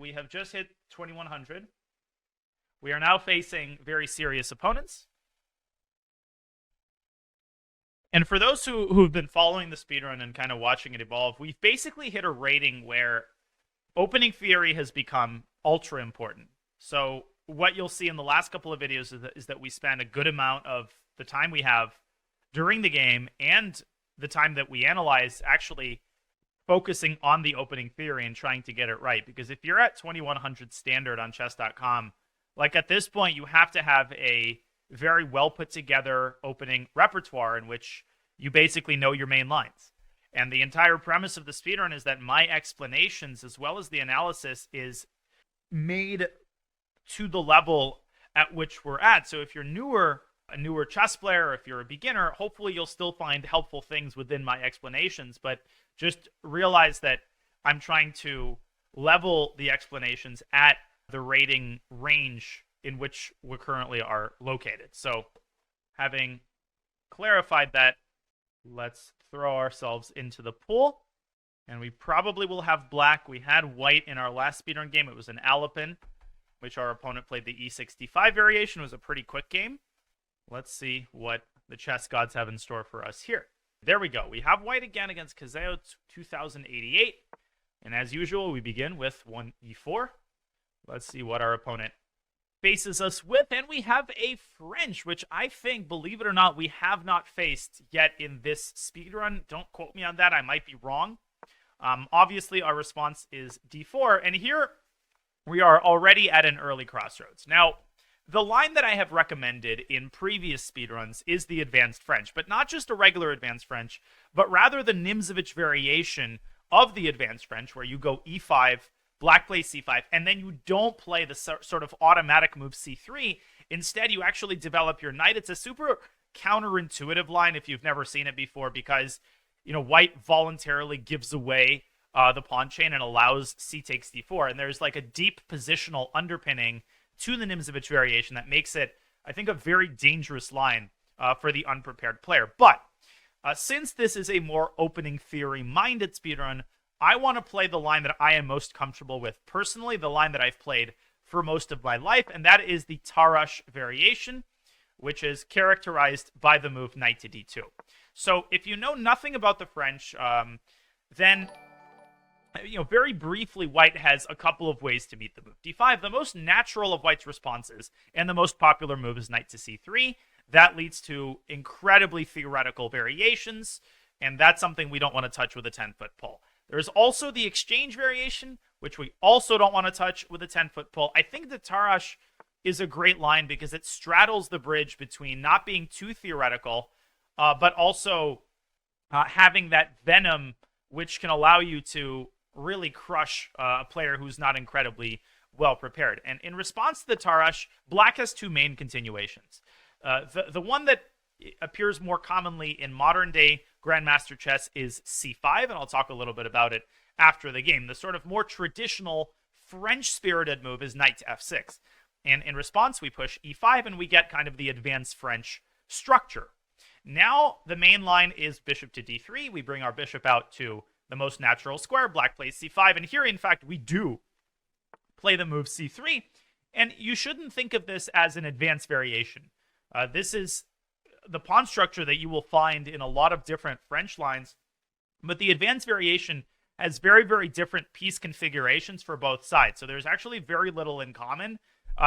we have just hit 2100. We are now facing very serious opponents. And for those who've been following the speedrun and kind of watching it evolve, we've basically hit a rating where opening theory has become ultra important. So what you'll see in the last couple of videos is that we spend a good amount of the time we have during the game and the time that we analyze actually focusing on the opening theory and trying to get it right. Because if you're at 2100 standard on chess.com, like at this point, you have to have a very well put together opening repertoire in which you basically know your main lines. And the entire premise of the speedrun is that my explanations as well as the analysis is made to the level at which we're at. So if you're a newer chess player, or if you're a beginner, hopefully you'll still find helpful things within my explanations, but just realize that I'm trying to level the explanations at the rating range in which we currently are located. So having clarified that, let's throw ourselves into the pool. And we probably will have black. We had white in our last speedrun game. It was an Alapin, which our opponent played the E65 variation. It was a pretty quick game. Let's see what the chess gods have in store for us here. There we go. We have white again against Kazeo 2088. And as usual, we begin with 1e4. Let's see what our opponent faces us with, and we have a French, which I think, believe it or not, we have not faced yet in this speedrun. Don't quote me on that. I might be wrong. Obviously, our response is d4, and here we are already at an early crossroads. Now, the line that I have recommended in previous speedruns is the advanced French, but not just a regular advanced French, but rather the Nimzovich variation of the advanced French, where you go e5, black plays c5, and then you don't play the sort of automatic move c3. Instead, you actually develop your knight. It's a super counterintuitive line if you've never seen it before, because white voluntarily gives away the pawn chain and allows c takes d4, and there's like a deep positional underpinning to the Nimzovich variation that makes it, I think, a very dangerous line for the unprepared player. But since this is a more opening theory minded speedrun, I want to play the line that I am most comfortable with personally, the line that I've played for most of my life, and that is the Tarrasch variation, which is characterized by the move knight to d2. So if you know nothing about the French, then very briefly, white has a couple of ways to meet the move d5. The most natural of white's responses and the most popular move is knight to c3. That leads to incredibly theoretical variations, and that's something we don't want to touch with a 10-foot pole. There's also the exchange variation, which we also don't want to touch with a 10-foot pole. I think the Tarrasch is a great line because it straddles the bridge between not being too theoretical, but also having that venom, which can allow you to really crush a player who's not incredibly well prepared. And in response to the Tarrasch, black has two main continuations. The one that appears more commonly in modern day Grandmaster chess is c5, and I'll talk a little bit about it after the game. The sort of more traditional French-spirited move is knight to f6. And in response, we push e5, and we get kind of the advanced French structure. Now, the main line is bishop to d3. We bring our bishop out to the most natural square. Black plays c5, and here, in fact, we do play the move c3. And you shouldn't think of this as an advanced variation. This is the pawn structure that you will find in a lot of different French lines, but the advanced variation has very, very different piece configurations for both sides. So there's actually very little in common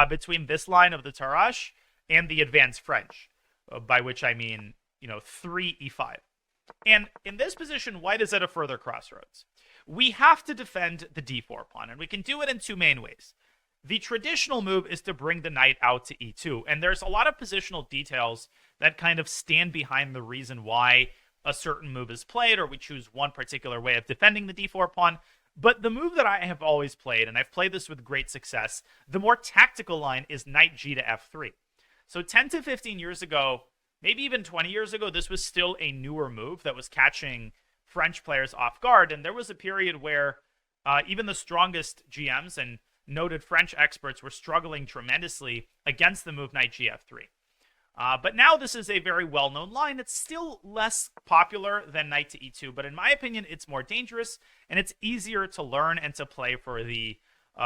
between this line of the Tarrasch and the advanced French, by which I mean, 3 e5. And in this position, white is at a further crossroads. We have to defend the d4 pawn, and we can do it in two main ways. The traditional move is to bring the knight out to e2, and there's a lot of positional details that kind of stand behind the reason why a certain move is played, or we choose one particular way of defending the d4 pawn. But the move that I have always played, and I've played this with great success, the more tactical line is knight g to f3. So 10 to 15 years ago, maybe even 20 years ago, this was still a newer move that was catching French players off guard, and there was a period where even the strongest GMs and noted French experts were struggling tremendously against the move knight g f3. But now this is a very well-known line. It's still less popular than knight to e2, but in my opinion, it's more dangerous, and it's easier to learn and to play for the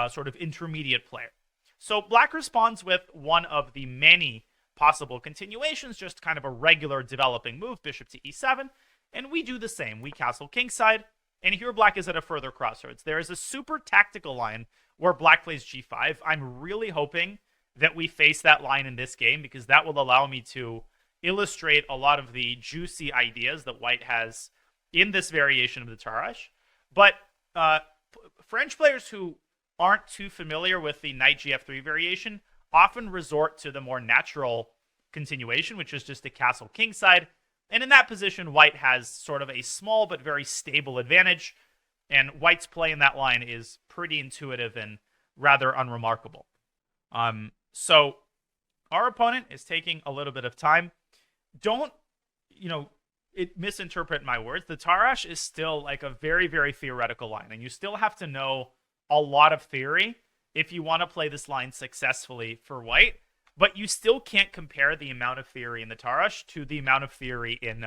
sort of intermediate player. So black responds with one of the many possible continuations, just kind of a regular developing move, bishop to e7, and we do the same. We castle kingside, and here black is at a further crossroads. There is a super tactical line where black plays g5. I'm really hoping that we face that line in this game, because that will allow me to illustrate a lot of the juicy ideas that white has in this variation of the Tarrasch. But French players who aren't too familiar with the knight gf3 variation often resort to the more natural continuation, which is just a castle kingside. And in that position, white has sort of a small but very stable advantage, and white's play in that line is pretty intuitive and rather unremarkable. So our opponent is taking a little bit of time. Don't, misinterpret my words. The Tarrasch is still like a very, very theoretical line, and you still have to know a lot of theory if you want to play this line successfully for white. But you still can't compare the amount of theory in the Tarrasch to the amount of theory in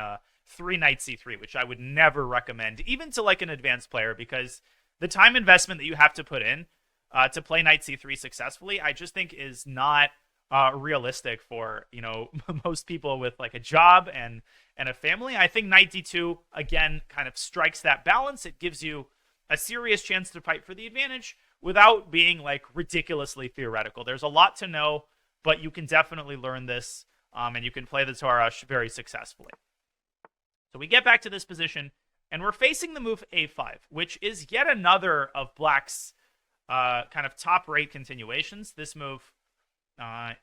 3 knight c3, which I would never recommend, even to like an advanced player, because the time investment that you have to put in to play knight c3 successfully, I just think is not realistic for, most people with like a job and a family. I think knight d2, again, kind of strikes that balance. It gives you a serious chance to fight for the advantage without being like ridiculously theoretical. There's a lot to know, but you can definitely learn this, and you can play the Tarrasch very successfully. So we get back to this position, and we're facing the move a5, which is yet another of black's kind of top-rate continuations. This move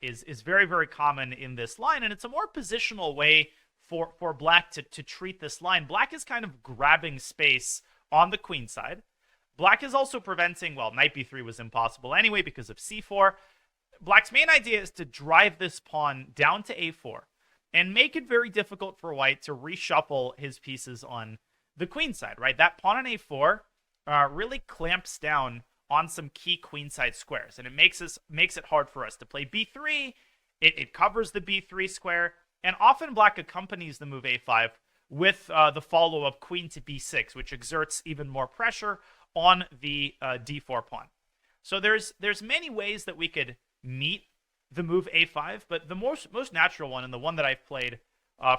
is very, very common in this line, and it's a more positional way for black to treat this line. Black is kind of grabbing space on the queen side. Black is also preventing, well, knight b3 was impossible anyway because of c4. Black's main idea is to drive this pawn down to a4 and make it very difficult for white to reshuffle his pieces on the queen side, right? That pawn on a4 really clamps down on some key queenside squares, and it makes it hard for us to play b3. It covers the b3 square, and often black accompanies the move a5 with the follow-up queen to b6, which exerts even more pressure on the d4 pawn. So there's many ways that we could meet the move a5, but the most natural one, and the one that I've played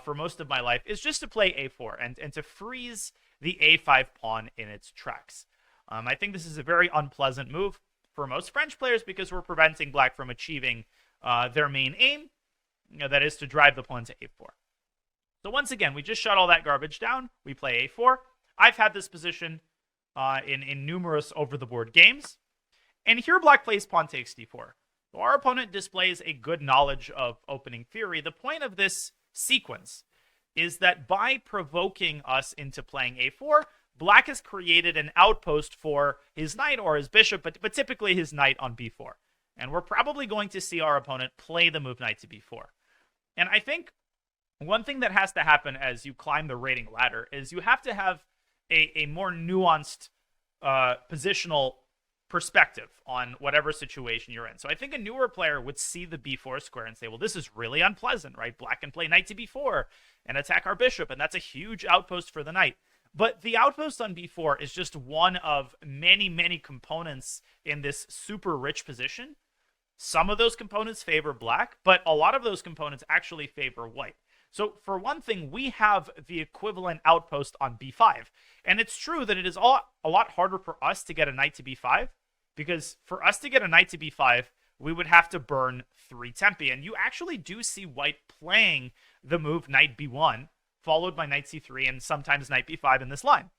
for most of my life, is just to play a4 and to freeze the a5 pawn in its tracks. I think this is a very unpleasant move for most French players because we're preventing black from achieving their main aim, that is to drive the pawn to a4. So once again, we just shut all that garbage down. We play a4. I've had this position in numerous over-the-board games. And here black plays pawn takes d4. So our opponent displays a good knowledge of opening theory. The point of this sequence is that by provoking us into playing a4, black has created an outpost for his knight or his bishop, but typically his knight on b4. And we're probably going to see our opponent play the move knight to b4. And I think one thing that has to happen as you climb the rating ladder is you have to have a more nuanced positional perspective on whatever situation you're in. So I think a newer player would see the b4 square and say, well, this is really unpleasant, right? Black can play knight to b4 and attack our bishop, and that's a huge outpost for the knight. But the outpost on b4 is just one of many, many components in this super rich position. Some of those components favor black, but a lot of those components actually favor white. So for one thing, we have the equivalent outpost on b5. And it's true that it is a lot harder for us to get a knight to b5, because for us to get a knight to b5, we would have to burn 3 tempi. And you actually do see white playing the move knight b1, followed by knight c3, and sometimes knight b5 in this line.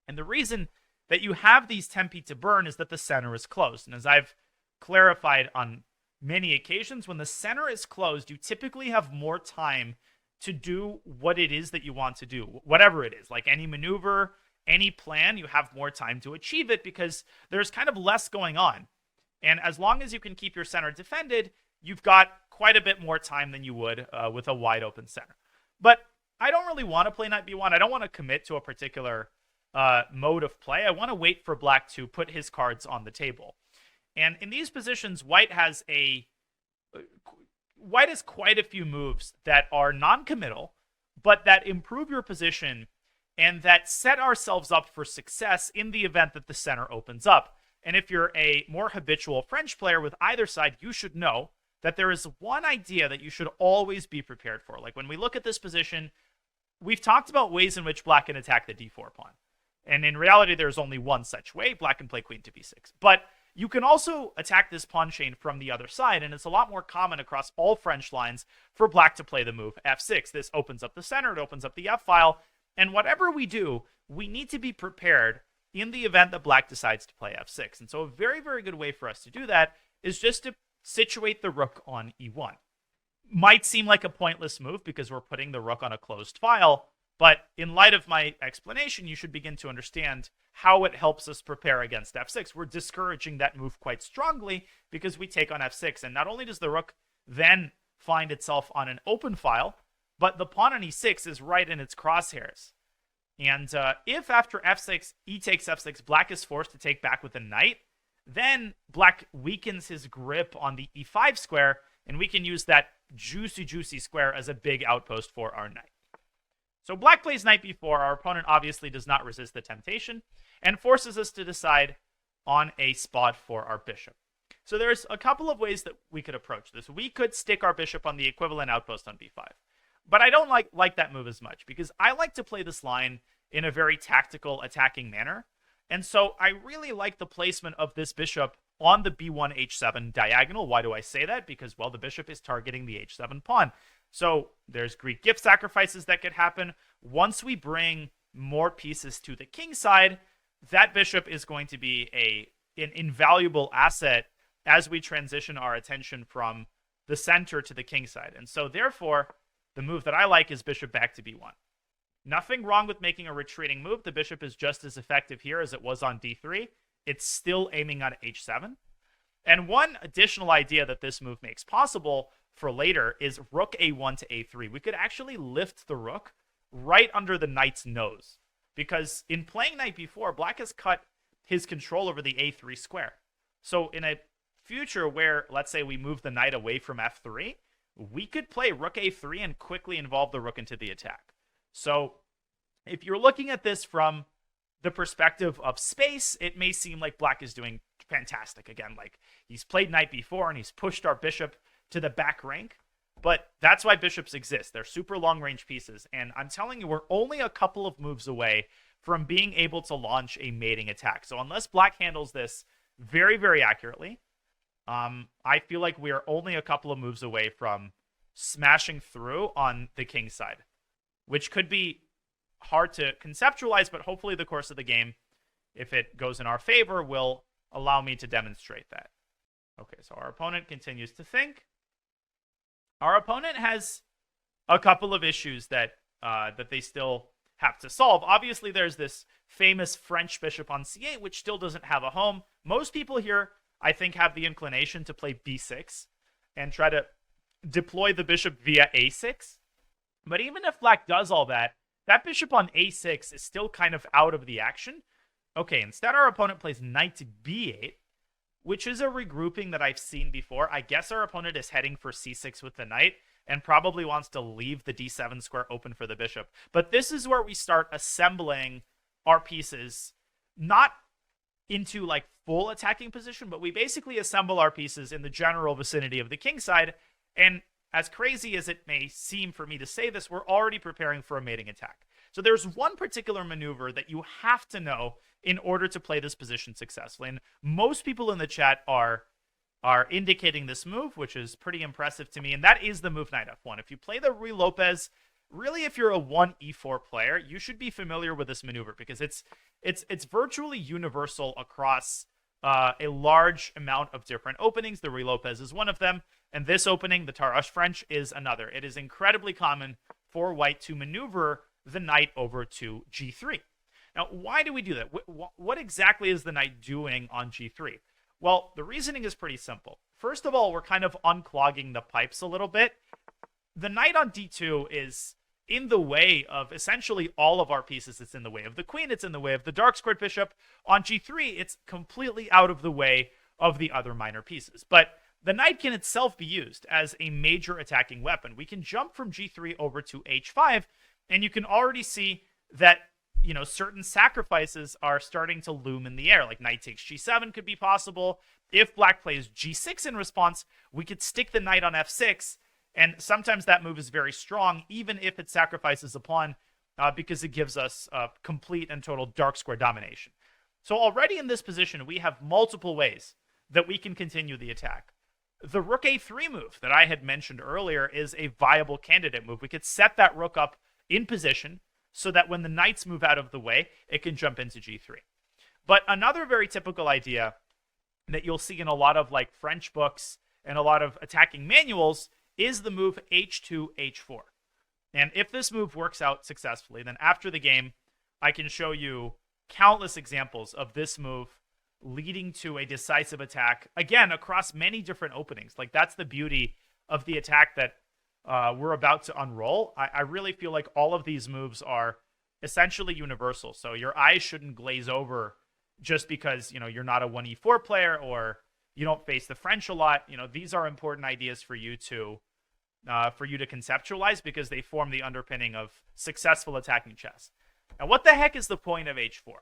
And the reason that you have these tempi to burn is that the center is closed. And as I've clarified on many occasions, when the center is closed, you typically have more time to do what it is that you want to do, whatever it is. Like any maneuver, any plan, you have more time to achieve it because there's kind of less going on. And as long as you can keep your center defended, you've got quite a bit more time than you would with a wide open center. But I don't really want to play knight b1. I don't want to commit to a particular mode of play. I want to wait for black to put his cards on the table. And in these positions, white has quite a few moves that are non-committal, but that improve your position and that set ourselves up for success in the event that the center opens up. And if you're a more habitual French player with either side, you should know that there is one idea that you should always be prepared for. Like when we look at this position, we've talked about ways in which black can attack the d4 pawn. And in reality, there's only one such way. Black can play queen to b6. But you can also attack this pawn chain from the other side, and it's a lot more common across all French lines for black to play the move f6. This opens up the center, it opens up the f-file, and whatever we do, we need to be prepared in the event that black decides to play f6. And so a very, very good way for us to do that is just to situate the rook on e1. Might seem like a pointless move because we're putting the rook on a closed file, but in light of my explanation, you should begin to understand how it helps us prepare against f6. We're discouraging that move quite strongly because we take on f6, and not only does the rook then find itself on an open file, but the pawn on e6 is right in its crosshairs. And if after f6, e takes f6, black is forced to take back with the knight, then black weakens his grip on the e5 square, and we can use that juicy square as a big outpost for our knight. So black plays knight b4. Our opponent obviously does not resist the temptation and forces us to decide on a spot for our bishop. So there's a couple of ways that we could approach this. We could stick our bishop on the equivalent outpost on b5. But I don't like that move as much because I like to play this line in a very tactical attacking manner. And so I really like the placement of this bishop on the b1 h7 diagonal. Why do I say that? Because, well, the bishop is targeting the h7 pawn. So there's Greek gift sacrifices that could happen. Once we bring more pieces to the king side, that bishop is going to be an invaluable asset as we transition our attention from the center to the king side. And so therefore, the move that I like is bishop back to b1. Nothing wrong with making a retreating move. The bishop is just as effective here as it was on d3. It's still aiming on h7. And one additional idea that this move makes possible for later is rook a1 to a3. We could actually lift the rook right under the knight's nose. Because in playing knight b4, black has cut his control over the a3 square. So in a future where, let's say, we move the knight away from f3, we could play rook a3 and quickly involve the rook into the attack. So if you're looking at this from the perspective of space, it may seem like black is doing fantastic. Again, like he's played knight b4 and he's pushed our bishop to the back rank. But that's why bishops exist. They're super long-range pieces. And I'm telling you, we're only a couple of moves away from being able to launch a mating attack. So unless black handles this very, very accurately, I feel like we are only a couple of moves away from smashing through on the king side, which could be hard to conceptualize, but hopefully the course of the game, if it goes in our favor, will allow me to demonstrate that. Okay, so our opponent continues to think. Our opponent has a couple of issues that they still have to solve. Obviously, there's this famous French bishop on c8, which still doesn't have a home. Most people here, I think, have the inclination to play b6 and try to deploy the bishop via a6. But even if black does all that, that bishop on a6 is still kind of out of the action. Okay, instead our opponent plays knight to b8, which is a regrouping that I've seen before. I guess our opponent is heading for c6 with the knight and probably wants to leave the d7 square open for the bishop. But this is where we start assembling our pieces, not into like full attacking position, but we basically assemble our pieces in the general vicinity of the king side. And as crazy as it may seem for me to say this, we're already preparing for a mating attack. So there's one particular maneuver that you have to know in order to play this position successfully. And most people in the chat are indicating this move, which is pretty impressive to me. And that is the move knight f1. If you play the Ruy Lopez, really if you're a 1e4 player, you should be familiar with this maneuver because it's virtually universal across a large amount of different openings. The Ruy Lopez is one of them. And this opening, the Tarrasch French, is another. It is incredibly common for white to maneuver the knight over to g3. Now, why do we do that? What exactly is the knight doing on g3? Well, the reasoning is pretty simple. First of all, we're kind of unclogging the pipes a little bit. The knight on d2 is in the way of essentially all of our pieces. It's in the way of the queen. It's in the way of the dark squared bishop. On g3, it's completely out of the way of the other minor pieces. But the knight can itself be used as a major attacking weapon. We can jump from g3 over to h5, and you can already see that certain sacrifices are starting to loom in the air, like knight takes g7 could be possible. If black plays g6 in response, we could stick the knight on f6, and sometimes that move is very strong, even if it sacrifices a pawn, because it gives us complete and total dark square domination. So already in this position, we have multiple ways that we can continue the attack. The rook a3 move that I had mentioned earlier is a viable candidate move. We could set that rook up in position so that when the knights move out of the way, it can jump into g3. But another very typical idea that you'll see in a lot of like French books and a lot of attacking manuals is the move h2, h4. And if this move works out successfully, then after the game, I can show you countless examples of this move leading to a decisive attack, again, across many different openings. Like, that's the beauty of the attack that we're about to unroll. I really feel like all of these moves are essentially universal. So your eyes shouldn't glaze over just because, you're not a 1e4 player or you don't face the French a lot. These are important ideas for you to conceptualize because they form the underpinning of successful attacking chess. Now, what the heck is the point of h4?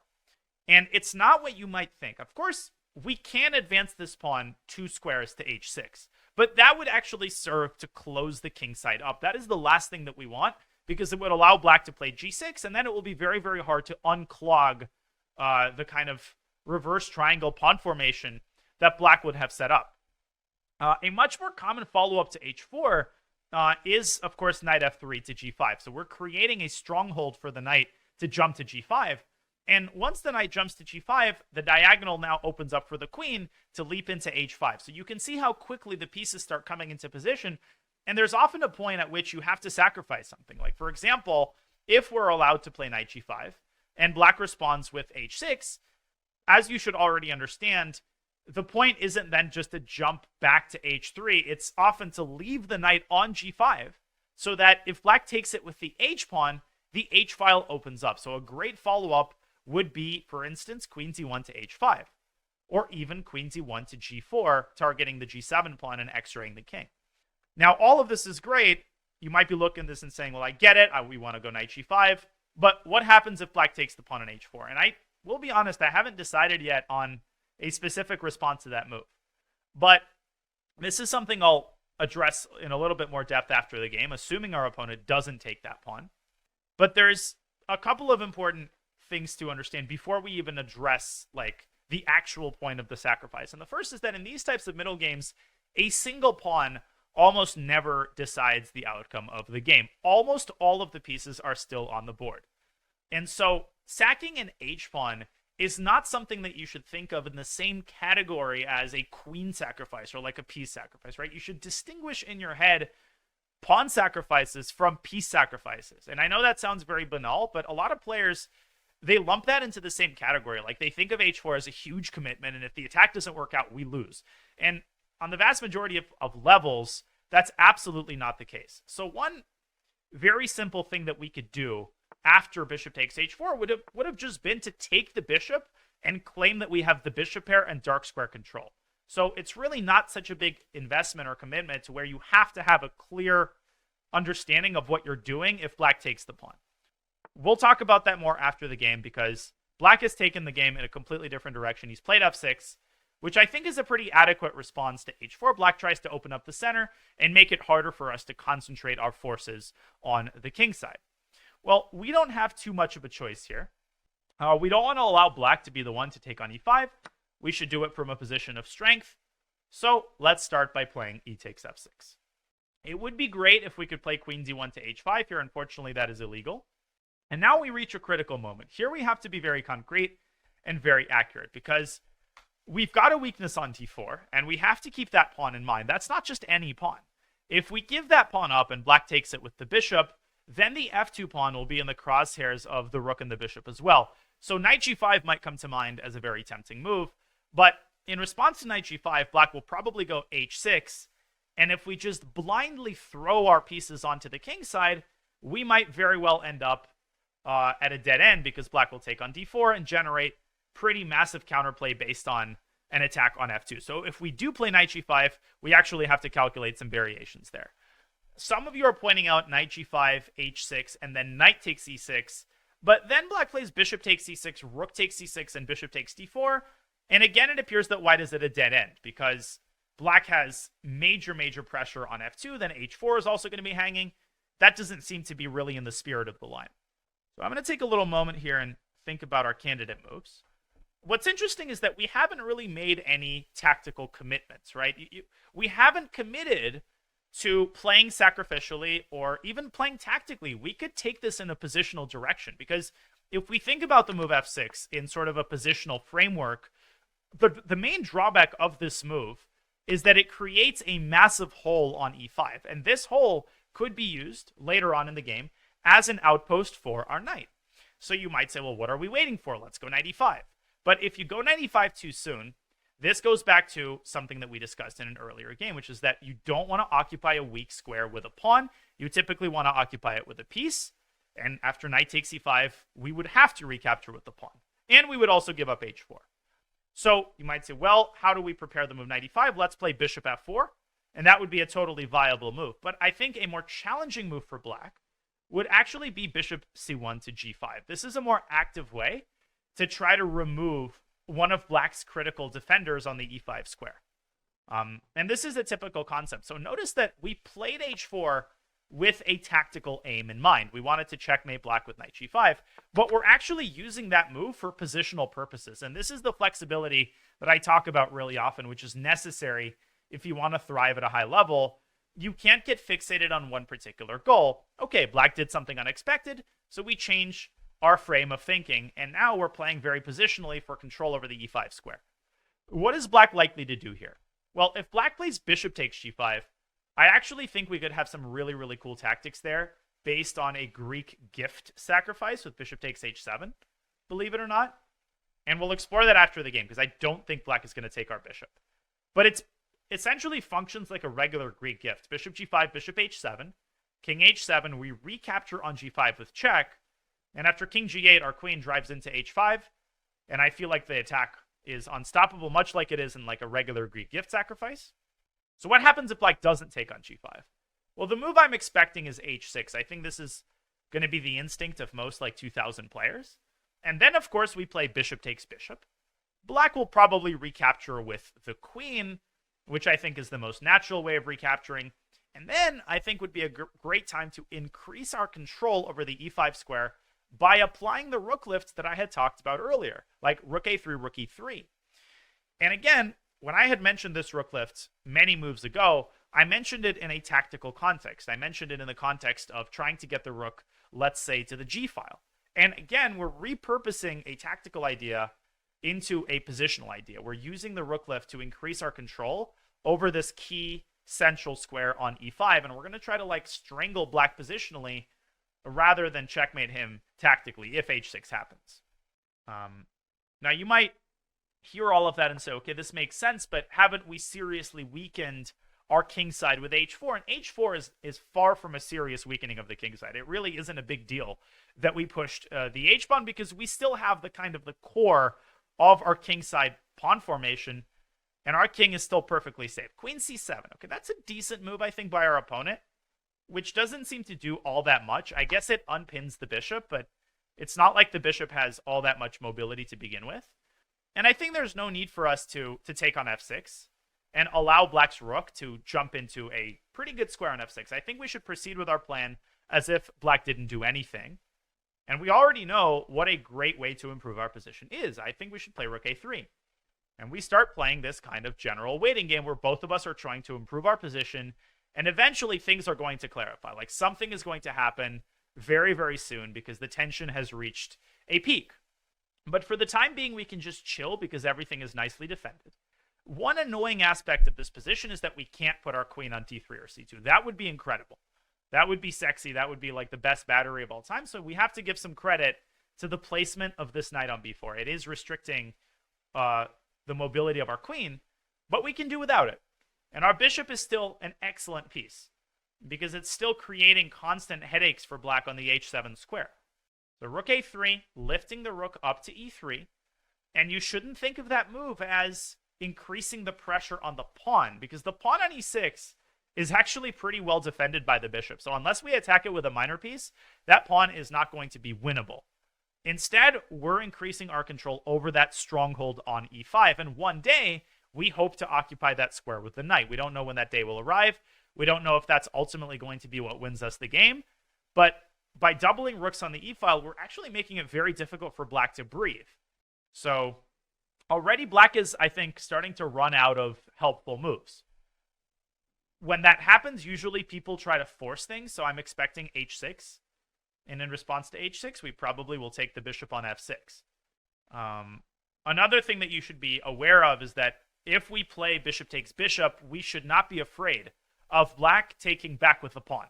And it's not what you might think. Of course, we can advance this pawn 2 squares to h6, but that would actually serve to close the king side up. That is the last thing that we want because it would allow black to play g6, and then it will be very, very hard to unclog the kind of reverse triangle pawn formation that black would have set up. A much more common follow-up to h4 is, of course, knight f3 to g5. So we're creating a stronghold for the knight to jump to g5. And once the knight jumps to g5, the diagonal now opens up for the queen to leap into h5. So you can see how quickly the pieces start coming into position. And there's often a point at which you have to sacrifice something. Like, for example, if we're allowed to play knight g5 and black responds with h6, as you should already understand, the point isn't then just to jump back to h3. It's often to leave the knight on g5 so that if black takes it with the h-pawn, the h-file opens up. So a great follow-up would be, for instance, queen d1 to h5, or even queen d1 to g4, targeting the g7 pawn and x-raying the king. Now, all of this is great. You might be looking at this and saying, well, I get it. We want to go knight g5. But what happens if black takes the pawn on h4? And I will be honest, I haven't decided yet on a specific response to that move. But this is something I'll address in a little bit more depth after the game, assuming our opponent doesn't take that pawn. But there's a couple of important things to understand before we even address like the actual point of the sacrifice. And the first is that in these types of middle games, a single pawn almost never decides the outcome of the game. Almost all of the pieces are still on the board. And so sacking an h-pawn is not something that you should think of in the same category as a queen sacrifice or like a piece sacrifice, right? You should distinguish in your head pawn sacrifices from piece sacrifices. And I know that sounds very banal, but a lot of players, they lump that into the same category. Like, they think of h4 as a huge commitment, and if the attack doesn't work out, we lose. And on the vast majority of levels, that's absolutely not the case. So one very simple thing that we could do after bishop takes h4 would have just been to take the bishop and claim that we have the bishop pair and dark square control. So it's really not such a big investment or commitment to where you have to have a clear understanding of what you're doing if black takes the pawn. We'll talk about that more after the game because black has taken the game in a completely different direction. He's played f6, which I think is a pretty adequate response to h4. Black tries to open up the center and make it harder for us to concentrate our forces on the king side. Well, we don't have too much of a choice here. We don't want to allow black to be the one to take on e5. We should do it from a position of strength. So let's start by playing e takes f6. It would be great if we could play queen d1 to h5 here. Unfortunately, that is illegal. And now we reach a critical moment. Here we have to be very concrete and very accurate because we've got a weakness on d4, and we have to keep that pawn in mind. That's not just any pawn. If we give that pawn up and black takes it with the bishop, then the f2 pawn will be in the crosshairs of the rook and the bishop as well. So knight g5 might come to mind as a very tempting move, but in response to knight g5, black will probably go h6, and if we just blindly throw our pieces onto the king side, we might very well end up at a dead end because black will take on d4 and generate pretty massive counterplay based on an attack on f2. So if we do play knight g5, we actually have to calculate some variations there. Some of you are pointing out knight g5, h6, and then knight takes e6, But then black plays bishop takes c6, rook takes c6, and bishop takes d4. And again, it appears that white is at a dead end because black has major pressure on f2. Then h4 is also going to be hanging. That doesn't seem to be really in the spirit of the line. So I'm going to take a little moment here and think about our candidate moves. What's interesting is that we haven't really made any tactical commitments, right? We haven't committed to playing sacrificially or even playing tactically. We could take this in a positional direction because if we think about the move f6 in sort of a positional framework, the main drawback of this move is that it creates a massive hole on e5. And this hole could be used later on in the game as an outpost for our knight. So you might say, well, what are we waiting for? Let's go knight e5. But if you go knight e5 too soon, this goes back to something that we discussed in an earlier game, which is that you don't want to occupy a weak square with a pawn. You typically want to occupy it with a piece. And after knight takes e5, we would have to recapture with the pawn. And we would also give up h4. So you might say, well, how do we prepare the move knight e5? Let's play bishop f4. And that would be a totally viable move. But I think a more challenging move for black would actually be bishop c1 to g5. This is a more active way to try to remove one of black's critical defenders on the e5 square. And this is a typical concept. So notice that we played h4 with a tactical aim in mind. We wanted to checkmate black with knight g5, but we're actually using that move for positional purposes. And this is the flexibility that I talk about really often, which is necessary if you want to thrive at a high level. You can't get fixated on one particular goal. Okay, black did something unexpected, so we change our frame of thinking, and now we're playing very positionally for control over the e5 square. What is black likely to do here? Well, if black plays bishop takes g5, I actually think we could have some really cool tactics there based on a Greek gift sacrifice with bishop takes h7, believe it or not. And we'll explore that after the game because I don't think black is going to take our bishop. But it's essentially functions like a regular Greek gift. Bishop g5, bishop h7, king h7, we recapture on g5 with check. And after king g8, our queen drives into h5. And I feel like the attack is unstoppable, much like it is in like a regular Greek gift sacrifice. So what happens if black doesn't take on g5? Well, the move I'm expecting is h6. I think this is going to be the instinct of most like 2,000 players. And then, of course, we play bishop takes bishop. Black will probably recapture with the queen, which I think is the most natural way of recapturing. And then I think would be a great time to increase our control over the e5 square by applying the rook lift that I had talked about earlier, like rook a3, rook e3. And again, when I had mentioned this rook lift many moves ago, I mentioned it in a tactical context. I mentioned it in the context of trying to get the rook, let's say, to the g file. And again, we're repurposing a tactical idea into a positional idea. We're using the rook lift to increase our control over this key central square on e5, and we're going to try to like strangle black positionally rather than checkmate him tactically if h6 happens. Now, you might hear all of that and say, okay, this makes sense, but haven't we seriously weakened our king side with h4? And h4 is far from a serious weakening of the king side. It really isn't a big deal that we pushed the h-pawn because we still have the kind of the core of our king side pawn formation, and our king is still perfectly safe. Queen c7. Okay, that's a decent move, I think, by our opponent, which doesn't seem to do all that much. I guess it unpins the bishop, but it's not like the bishop has all that much mobility to begin with. And I think there's no need for us to take on f6 and allow black's rook to jump into a pretty good square on f6. I think we should proceed with our plan as if black didn't do anything. And we already know what a great way to improve our position is. I think we should play rook a3. And we start playing this kind of general waiting game where both of us are trying to improve our position, and eventually things are going to clarify. Like something is going to happen very soon because the tension has reached a peak. But for the time being, we can just chill because everything is nicely defended. One annoying aspect of this position is that we can't put our queen on d3 or c2. That would be incredible. That would be sexy. That would be like the best battery of all time. So we have to give some credit to the placement of this knight on b4. It is restricting the mobility of our queen, but we can do without it. And our bishop is still an excellent piece because it's still creating constant headaches for black on the h7 square. So rook a3, lifting the rook up to e3. And you shouldn't think of that move as increasing the pressure on the pawn, because the pawn on e6 is actually pretty well defended by the bishop. So unless we attack it with a minor piece, that pawn is not going to be winnable. Instead, we're increasing our control over that stronghold on e5, and one day we hope to occupy that square with the knight. We don't know when that day will arrive. We don't know if that's ultimately going to be what wins us the game, but by doubling rooks on the e-file, we're actually making it very difficult for black to breathe. So already black is, I think, starting to run out of helpful moves. When that happens, usually people try to force things, so I'm expecting h6. And in response to h6, we probably will take the bishop on f6. Another thing that you should be aware of is that if we play bishop takes bishop, we should not be afraid of black taking back with the pawn.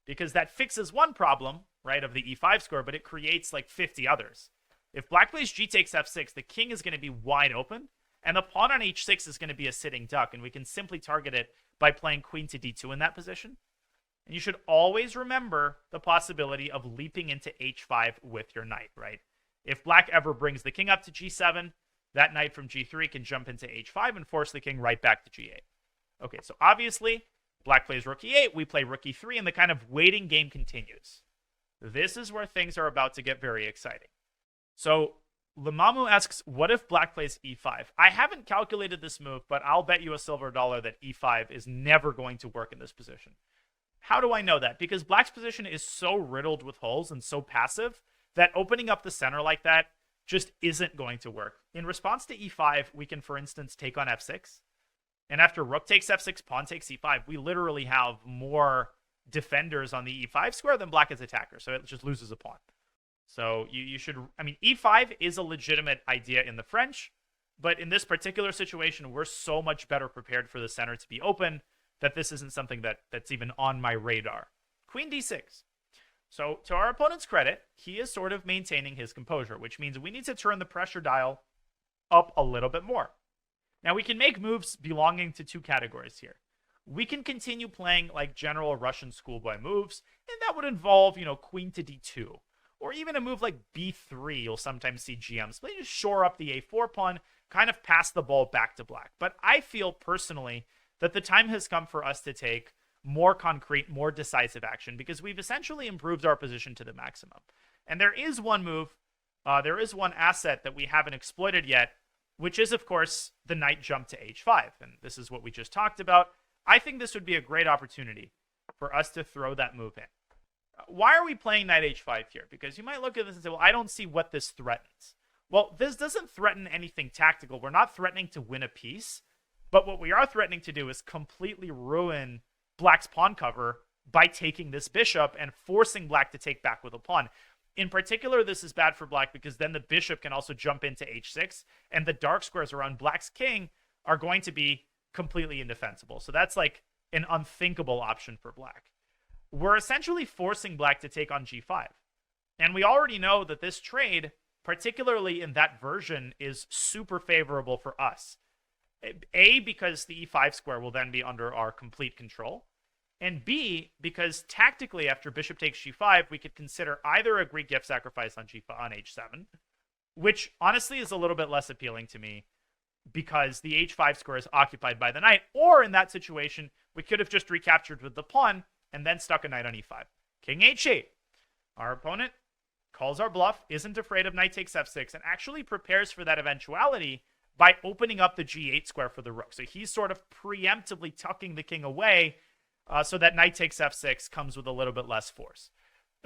Because that fixes one problem, right, of the e5 square, but it creates like 50 others. If black plays g takes f6, the king is going to be wide open, and the pawn on h6 is going to be a sitting duck, and we can simply target it by playing queen to d2 in that position. And you should always remember the possibility of leaping into h5 with your knight, right? If black ever brings the king up to g7, that knight from g3 can jump into h5 and force the king right back to g8. Okay, so obviously, black plays rook e8, we play rook e3, and the kind of waiting game continues. This is where things are about to get very exciting. So, Limamu asks, what if black plays e5? I haven't calculated this move, but I'll bet you a silver dollar that e5 is never going to work in this position. How do I know that? Because black's position is so riddled with holes and so passive that opening up the center like that just isn't going to work. In response to e5, we can, for instance, take on f6. And after rook takes f6, pawn takes e5, we literally have more defenders on the e5 square than black as attacker. So it just loses a pawn. So you should, I mean, e5 is a legitimate idea in the French, but in this particular situation, we're so much better prepared for the center to be open that this isn't something that's even on my radar. Queen d6. So to our opponent's credit, he is sort of maintaining his composure, which means we need to turn the pressure dial up a little bit more. Now we can make moves belonging to two categories here. We can continue playing like general Russian schoolboy moves, and that would involve, queen to d2. Or even a move like b3, you'll sometimes see GMs play to shore up the a4 pawn, kind of pass the ball back to black. But I feel personally that the time has come for us to take more concrete, more decisive action, because we've essentially improved our position to the maximum. And there is one move, there is one asset that we haven't exploited yet, which is, of course, the knight jump to h5. And this is what we just talked about. I think this would be a great opportunity for us to throw that move in. Why are we playing knight h5 here? Because you might look at this and say, well, I don't see what this threatens. Well, this doesn't threaten anything tactical. We're not threatening to win a piece. But what we are threatening to do is completely ruin black's pawn cover by taking this bishop and forcing black to take back with a pawn. In particular, this is bad for black because then the bishop can also jump into h6, and the dark squares around black's king are going to be completely indefensible. So that's like an unthinkable option for black. We're essentially forcing black to take on g5. And we already know that this trade, particularly in that version, is super favorable for us. A, because the e5 square will then be under our complete control. And B, because tactically, after bishop takes g5, we could consider either a Greek gift sacrifice on h7, which honestly is a little bit less appealing to me because the h5 square is occupied by the knight, or in that situation, we could have just recaptured with the pawn and then stuck a knight on e5. King h8. Our opponent calls our bluff, isn't afraid of knight takes f6, and actually prepares for that eventuality by opening up the g8 square for the rook. So he's sort of preemptively tucking the king away so that knight takes f6 comes with a little bit less force,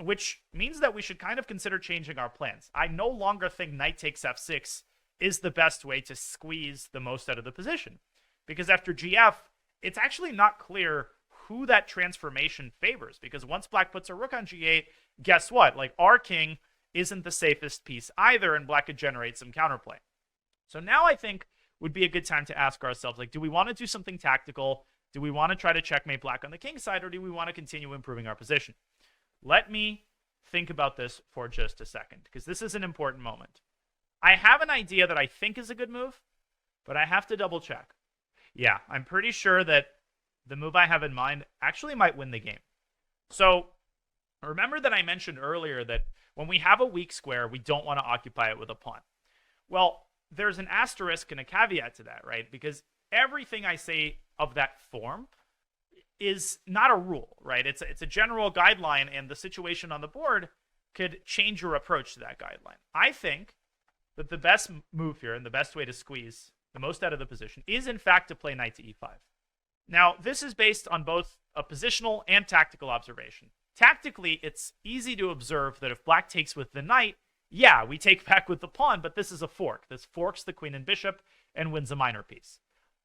which means that we should kind of consider changing our plans. I no longer think knight takes f6 is the best way to squeeze the most out of the position, because after gf, it's actually not clear who that transformation favors, because once black puts a rook on g8, guess what? Like, our king isn't the safest piece either, and black could generate some counterplay. So now I think would be a good time to ask ourselves, like, do we want to do something tactical? Do we want to try to checkmate black on the king side, or do we want to continue improving our position? Let me think about this for just a second, because this is an important moment. I have an idea that I think is a good move, but I have to double check. Yeah, I'm pretty sure that the move I have in mind actually might win the game. So remember that I mentioned earlier that when we have a weak square, we don't want to occupy it with a pawn. Well, there's an asterisk and a caveat to that, right? Because everything I say of that form is not a rule, right? It's a general guideline, and the situation on the board could change your approach to that guideline. I think that the best move here and the best way to squeeze the most out of the position is, in fact, to play knight to e5. Now, this is based on both a positional and tactical observation. Tactically, it's easy to observe that if black takes with the knight, yeah, we take back with the pawn, but this is a fork. This forks the queen and bishop and wins a minor piece.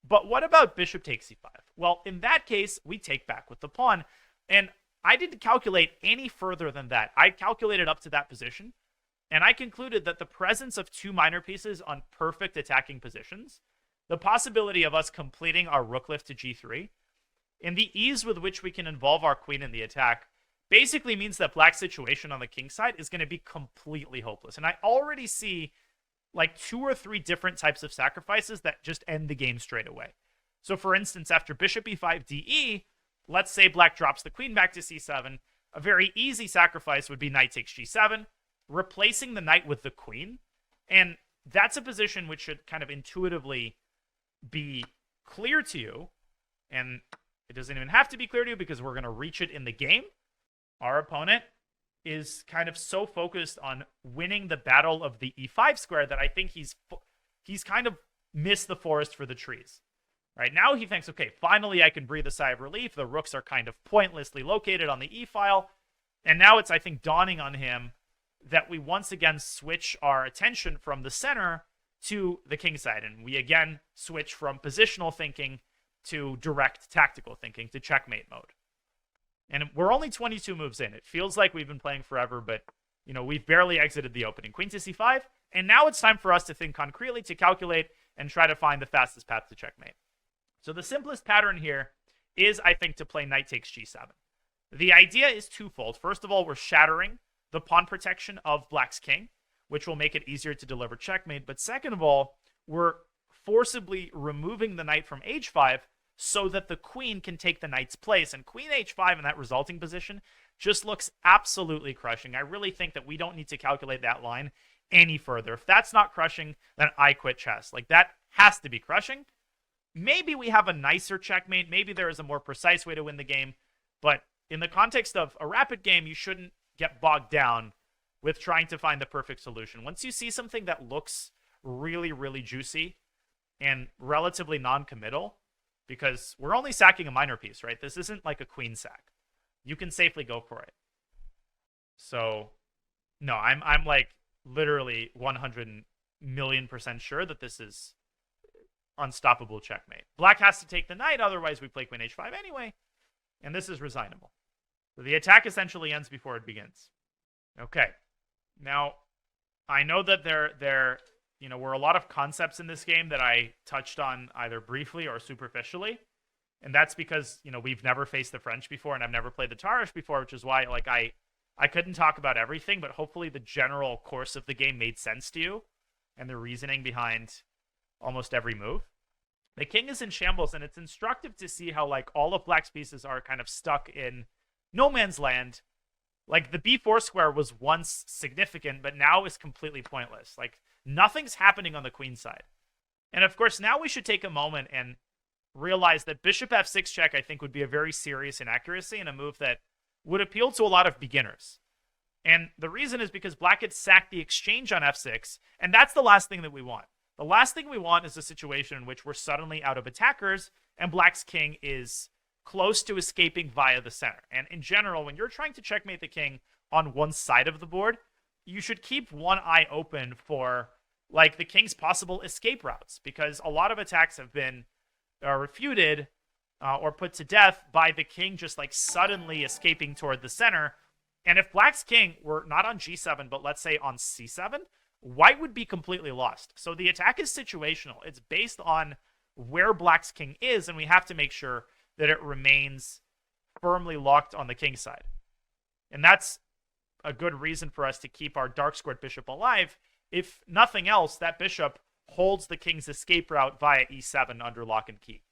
But what about bishop takes e5? Well, in that case, we take back with the pawn. And I didn't calculate any further than that. I calculated up to that position, and I concluded that the presence of two minor pieces on perfect attacking positions, the possibility of us completing our rook lift to g3, and the ease with which we can involve our queen in the attack basically means that black's situation on the king side is going to be completely hopeless. And I already see like 2 or 3 different types of sacrifices that just end the game straight away. So for instance, after bishop e5 de, let's say black drops the queen back to c7, a very easy sacrifice would be knight takes g7, replacing the knight with the queen. And that's a position which should kind of intuitively be clear to you. And it doesn't even have to be clear to you because we're going to reach it in the game. Our opponent is kind of so focused on winning the battle of the e5 square that I think he's kind of missed the forest for the trees. Right now he thinks, okay, finally I can breathe a sigh of relief. The rooks are kind of pointlessly located on the e-file. And now it's, I think, dawning on him that we once again switch our attention from the center to the king side. And we again switch from positional thinking to direct tactical thinking, to checkmate mode. And we're only 22 moves in. It feels like we've been playing forever, but we've barely exited the opening. Queen to c5, and now it's time for us to think concretely, to calculate, and try to find the fastest path to checkmate. So the simplest pattern here is, I think, to play knight takes g7. The idea is twofold. First of all, we're shattering the pawn protection of black's king, which will make it easier to deliver checkmate. But second of all, we're forcibly removing the knight from h5 so that the queen can take the knight's place. And queen h5 in that resulting position just looks absolutely crushing. I really think that we don't need to calculate that line any further. If that's not crushing, then I quit chess. Like, that has to be crushing. Maybe we have a nicer checkmate. Maybe there is a more precise way to win the game. But in the context of a rapid game, you shouldn't get bogged down with trying to find the perfect solution. Once you see something that looks really, really juicy and relatively non-committal, because we're only sacking a minor piece, right? This isn't like a queen sack. You can safely go for it. So, no, I'm like literally 100 million% sure that this is unstoppable checkmate. Black has to take the knight, otherwise we play queen h5 anyway, and this is resignable. So the attack essentially ends before it begins. Okay. Now, I know that there were a lot of concepts in this game that I touched on either briefly or superficially. And that's because, we've never faced the French before and I've never played the Tarish before, which is why I couldn't talk about everything, but hopefully the general course of the game made sense to you and the reasoning behind almost every move. The king is in shambles, and it's instructive to see how all of black's pieces are kind of stuck in no man's land. Like, the b4 square was once significant, but now is completely pointless. Like, nothing's happening on the queen side. And of course, now we should take a moment and realize that bishop f6 check, I think, would be a very serious inaccuracy and a move that would appeal to a lot of beginners. And the reason is because black had sacked the exchange on f6, and that's the last thing that we want. The last thing we want is a situation in which we're suddenly out of attackers and black's king is close to escaping via the center. And in general, when you're trying to checkmate the king on one side of the board, you should keep one eye open for the king's possible escape routes, because a lot of attacks have been refuted or put to death by the king just suddenly escaping toward the center. And if black's king were not on g7, but let's say on c7, white would be completely lost. So the attack is situational. It's based on where black's king is, and we have to make sure that it remains firmly locked on the king side. And that's a good reason for us to keep our dark squared bishop alive. If nothing else, that bishop holds the king's escape route via e7 under lock and key.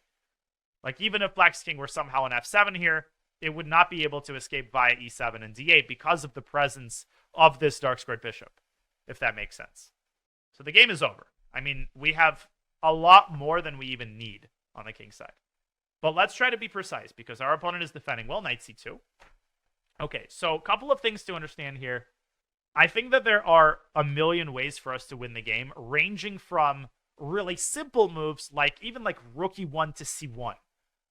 Even if black's king were somehow on f7 here, it would not be able to escape via e7 and d8 because of the presence of this dark squared bishop, if that makes sense. So the game is over. I mean, we have a lot more than we even need on the king side. But let's try to be precise, because our opponent is defending well. Knight c2. Okay, so a couple of things to understand here. I think that there are a million ways for us to win the game, ranging from really simple moves like even like rook e1 to c1.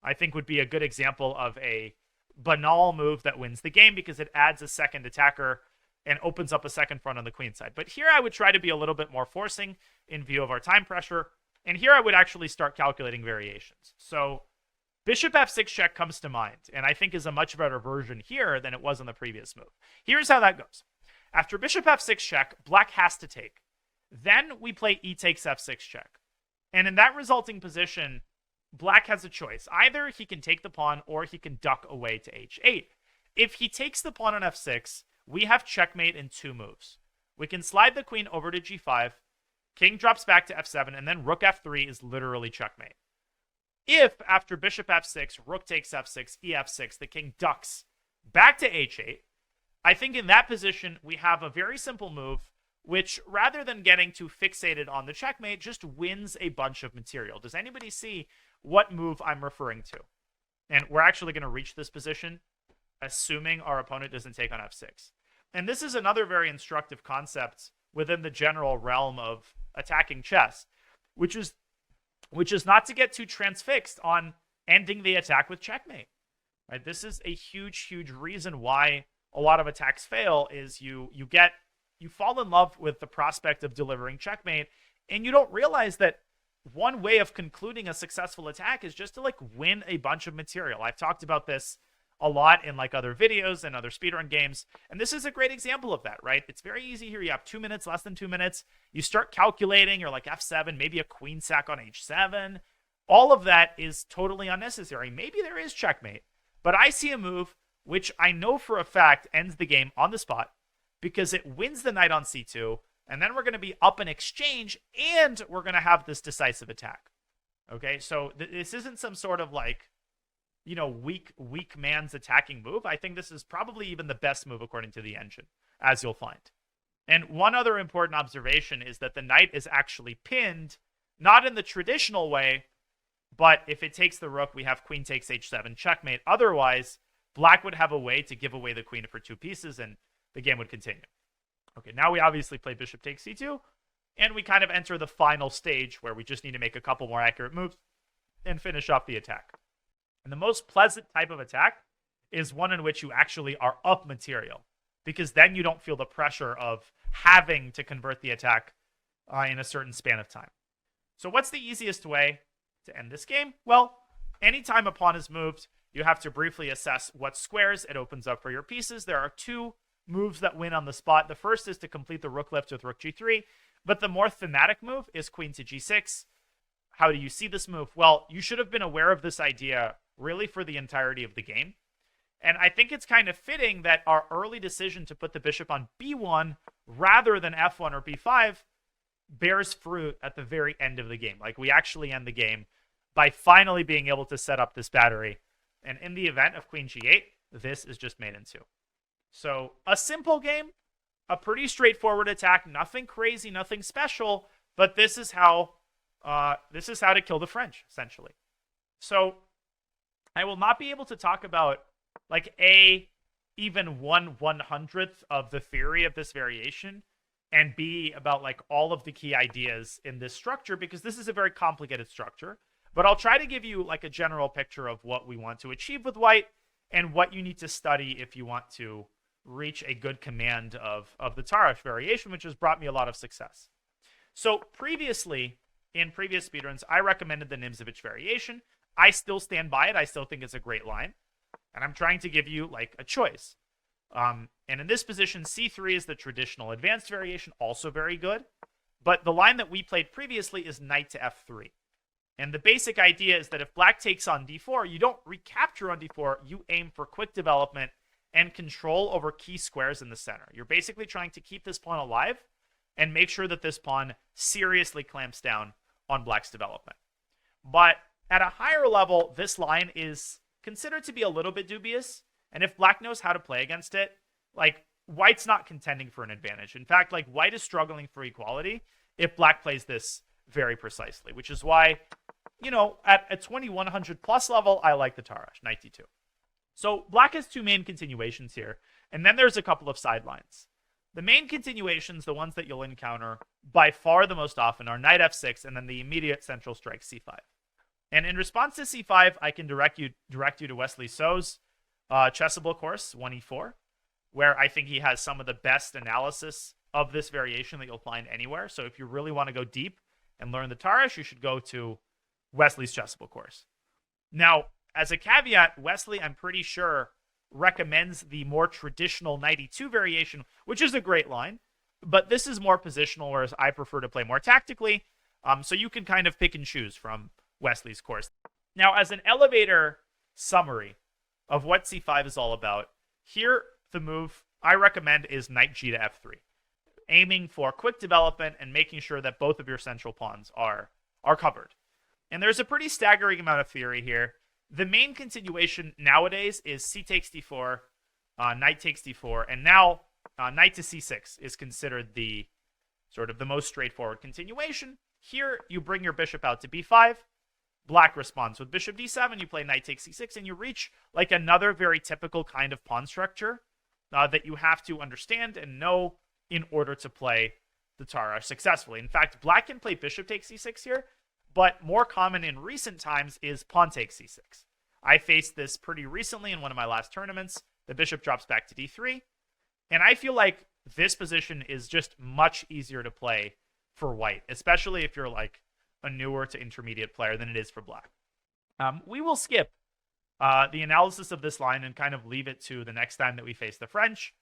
I think would be a good example of a banal move that wins the game because it adds a second attacker and opens up a second front on the queen side. But here I would try to be a little bit more forcing in view of our time pressure. And here I would actually start calculating variations. So bishop f6 check comes to mind, and I think is a much better version here than it was on the previous move. Here's how that goes. After bishop f6 check, black has to take. Then we play e takes f6 check. And in that resulting position, black has a choice. Either he can take the pawn or he can duck away to h8. If he takes the pawn on f6, we have checkmate in two moves. We can slide the queen over to g5, king drops back to f7, and then rook f3 is literally checkmate. If, after bishop f6, rook takes f6, ef6, the king ducks back to h8, I think in that position, we have a very simple move, which, rather than getting too fixated on the checkmate, just wins a bunch of material. Does anybody see what move I'm referring to? And we're actually going to reach this position, assuming our opponent doesn't take on f6. And this is another very instructive concept within the general realm of attacking chess, which is not to get too transfixed on ending the attack with checkmate. Right? This is a huge, huge reason why a lot of attacks fail is you fall in love with the prospect of delivering checkmate, and you don't realize that one way of concluding a successful attack is just to like win a bunch of material. I've talked about this a lot in like other videos and other speedrun games, and this is a great example of that, right? It's very easy here. You have 2 minutes, less than 2 minutes. You start calculating, you're like f7, maybe a queen sack on h7. All of that is totally unnecessary. Maybe there is checkmate, but I see a move which I know for a fact ends the game on the spot because it wins the knight on c2, and then we're going to be up in exchange, and we're going to have this decisive attack. Okay, so this isn't some sort of like, you know, weak man's attacking move. I think this is probably even the best move according to the engine, as you'll find. And one other important observation is that the knight is actually pinned, not in the traditional way, but if it takes the rook, we have queen takes h7, checkmate. Otherwise, black would have a way to give away the queen for 2 pieces, and the game would continue. Okay, now we obviously play bishop takes c2, and we kind of enter the final stage where we just need to make a couple more accurate moves and finish off the attack. And the most pleasant type of attack is one in which you actually are up material, because then you don't feel the pressure of having to convert the attack in a certain span of time. So what's the easiest way to end this game? Well, anytime a pawn is moved, you have to briefly assess what squares it opens up for your pieces. There are 2 moves that win on the spot. The first is to complete the rook lift with rook g3, but the more thematic move is queen to g6. How do you see this move? Well, you should have been aware of this idea really for the entirety of the game. And I think it's kind of fitting that our early decision to put the bishop on b1 rather than f1 or b5 bears fruit at the very end of the game. Like, we actually end the game by finally being able to set up this battery. And in the event of queen g8, this is just made in 2. So a simple game, a pretty straightforward attack, nothing crazy, nothing special, but this is how to kill the French, essentially. So I will not be able to talk about like even 1/100th of the theory of this variation and B about like all of the key ideas in this structure, because this is a very complicated structure. But I'll try to give you like a general picture of what we want to achieve with white and what you need to study if you want to reach a good command of the Tarrasch variation, which has brought me a lot of success. So previously, in previous speedruns, I recommended the Nimzovich variation. I still stand by it. I still think it's a great line. And I'm trying to give you like a choice. And in this position, c3 is the traditional advanced variation, also very good. But the line that we played previously is knight to f3. And the basic idea is that if black takes on d4, you don't recapture on d4, you aim for quick development and control over key squares in the center. You're basically trying to keep this pawn alive and make sure that this pawn seriously clamps down on black's development. But at a higher level, this line is considered to be a little bit dubious. And if black knows how to play against it, like, white's not contending for an advantage. In fact, like, white is struggling for equality if black plays this very precisely, which is why, you know, at a 2100 plus level, I like the Tarrasch, knight d2. So black has 2 main continuations here, and then there's a couple of sidelines. The main continuations, the ones that you'll encounter by far the most often, are knight f6 and then the immediate central strike c5. And in response to c5, I can direct you to Wesley So's chessable course, 1e4, where I think he has some of the best analysis of this variation that you'll find anywhere. So if you really want to go deep and learn the Tarrasch, you should go to Wesley's chessable course. Now, as a caveat, Wesley, I'm pretty sure, recommends the more traditional knight e2 variation, which is a great line, but this is more positional, whereas I prefer to play more tactically. So you can kind of pick and choose from Wesley's course. Now, as an elevator summary of what c5 is all about, here the move I recommend is knight g to f3, aiming for quick development and making sure that both of your central pawns are covered. And there's a pretty staggering amount of theory here. The main continuation nowadays is c takes d4, knight takes d4, and now knight to c6 is considered the sort of the most straightforward continuation. Here, you bring your bishop out to b5. Black responds with bishop d7. You play knight takes c6, and you reach like another very typical kind of pawn structure that you have to understand and know in order to play the Tarrasch successfully. In fact, black can play bishop takes c6 here, but more common in recent times is pawn takes c6. I faced this pretty recently in one of my last tournaments. The bishop drops back to d3, and I feel like this position is just much easier to play for white, especially if you're like a newer to intermediate player than it is for black. We will skip the analysis of this line and kind of leave it to the next time that we face the French.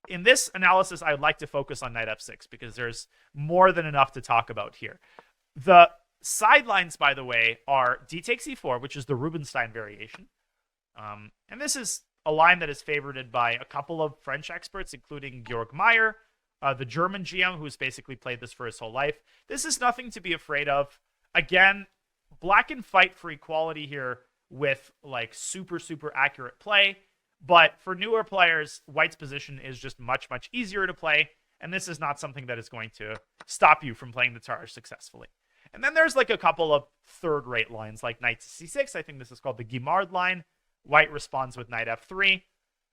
In this analysis, I would like to focus on knight f6 because there's more than enough to talk about here. The sidelines, by the way, are d takes e4, which is the Rubinstein variation. And this is a line that is favored by a couple of French experts, including Georg Meyer, the German GM, who's basically played this for his whole life. This is nothing to be afraid of. Again, black can fight for equality here with like super, super accurate play. But for newer players, white's position is just much, much easier to play. And this is not something that is going to stop you from playing the Tarrasch successfully. And then there's like a couple of third-rate lines, like knight to c6. I think this is called the Guimard line. White responds with knight f3.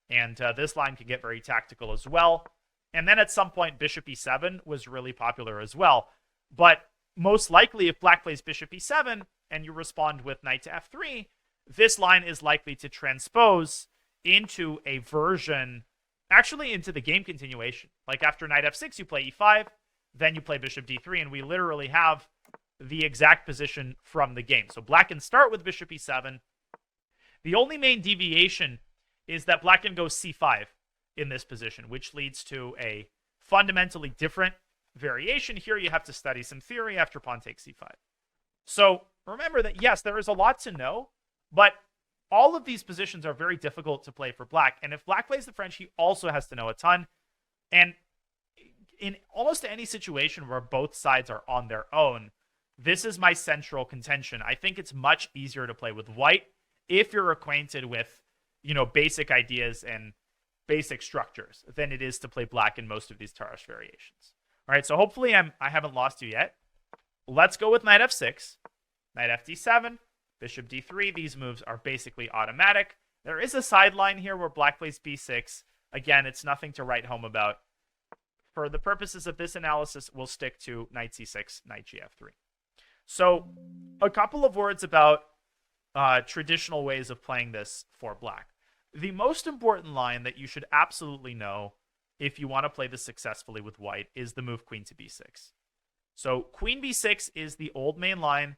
And this line can get very tactical as well. And then at some point, bishop e7 was really popular as well. But most likely, if black plays bishop e7 and you respond with knight to f3, this line is likely to transpose into a version, actually into the game continuation. Like after knight f6, you play e5, then you play bishop d3, and we literally have the exact position from the game. So black can start with bishop e7. The only main deviation is that black can go c5 in this position, which leads to a fundamentally different variation. Here you have to study some theory after pawn takes c5. So remember that, yes, there is a lot to know, but all of these positions are very difficult to play for black. And if black plays the French, he also has to know a ton. And in almost any situation where both sides are on their own, this is my central contention. I think it's much easier to play with white if you're acquainted with, basic ideas and basic structures than it is to play black in most of these Tarrasch variations. All right, so hopefully I haven't lost you yet. Let's go with knight f6, knight fd7, bishop d3. These moves are basically automatic. There is a sideline here where black plays b6. Again, it's nothing to write home about. For the purposes of this analysis, we'll stick to knight c6, knight gf3. So a couple of words about traditional ways of playing this for black. The most important line that you should absolutely know if you want to play this successfully with white is the move queen to b6. So queen b6 is the old main line.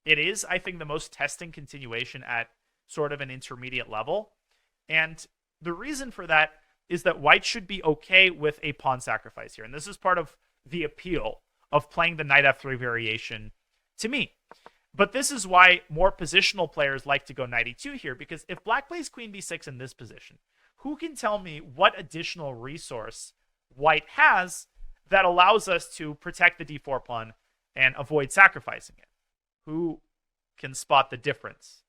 It is, I think, the most testing continuation at sort of an intermediate level. And the reason for that is that white should be okay with a pawn sacrifice here. And this is part of the appeal of playing the knight f3 variation to me. But this is why more positional players like to go knight e2 here, because if black plays queen b6 in this position, who can tell me what additional resource white has that allows us to protect the d4 pawn and avoid sacrificing it? Who can spot the difference?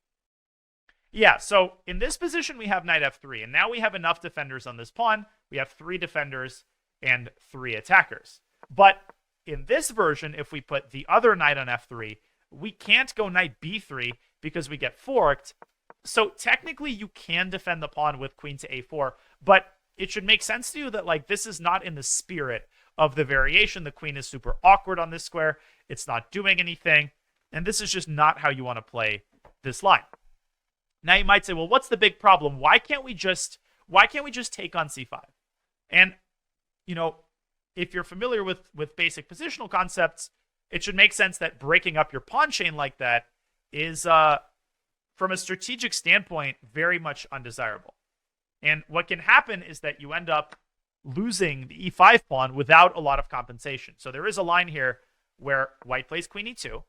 Yeah, so in this position, we have knight f3, and now we have enough defenders on this pawn. We have 3 defenders and 3 attackers. But in this version, if we put the other knight on f3, we can't go knight b3 because we get forked. So technically, you can defend the pawn with queen to a4, but it should make sense to you that like this is not in the spirit of the variation. The queen is super awkward on this square. It's not doing anything. And this is just not how you want to play this line. Now you might say, well, what's the big problem? Why can't we just take on c5? And, you know, if you're familiar with basic positional concepts, it should make sense that breaking up your pawn chain like that is, from a strategic standpoint, very much undesirable. And what can happen is that you end up losing the e5 pawn without a lot of compensation. So there is a line here where white plays queen e2,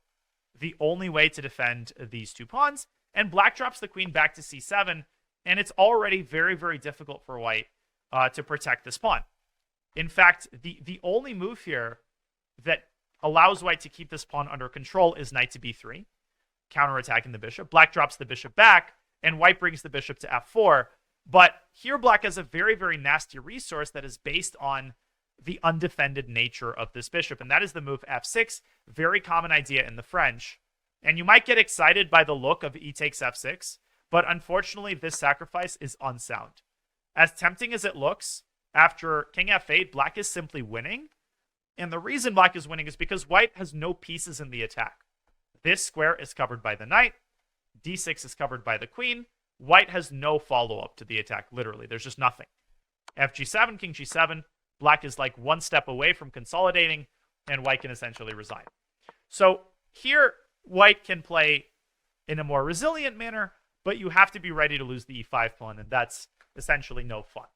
the only way to defend these two pawns, and black drops the queen back to c7, and it's already very, very difficult for white to protect this pawn. In fact, the only move here that allows white to keep this pawn under control is knight to b3, counterattacking the bishop. Black drops the bishop back, and white brings the bishop to f4. But here black has a very, very nasty resource that is based on the undefended nature of this bishop, and that is the move f6, very common idea in the French. And you might get excited by the look of e takes f6, but unfortunately this sacrifice is unsound. As tempting as it looks, after king f8, black is simply winning. And the reason black is winning is because white has no pieces in the attack. This square is covered by the knight. d6 is covered by the queen. White has no follow-up to the attack, literally. There's just nothing. fg7, king g7. Black is like one step away from consolidating, and white can essentially resign. So here, white can play in a more resilient manner, but you have to be ready to lose the e5 pawn, and that's essentially no fun.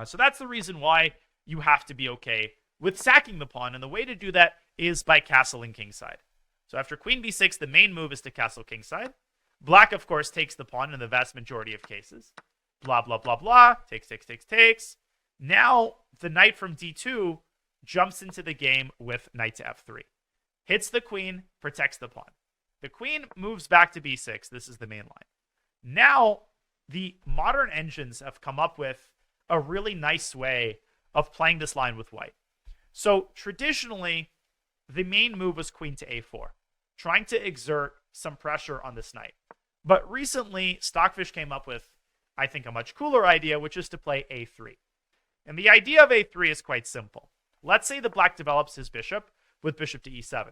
So that's the reason why you have to be okay with sacking the pawn, and the way to do that is by castling kingside. So after queen b6, the main move is to castle kingside. Black, of course, takes the pawn in the vast majority of cases. Blah, blah, blah, blah. Takes, takes, takes, takes. Now, the knight from d2 jumps into the game with knight to f3. Hits the queen, protects the pawn. The queen moves back to b6. This is the main line. Now, the modern engines have come up with a really nice way of playing this line with white. So, traditionally, the main move was queen to a4, trying to exert some pressure on this knight. But recently, Stockfish came up with, I think, a much cooler idea, which is to play a3. And the idea of a3 is quite simple. Let's say the black develops his bishop with bishop to e7.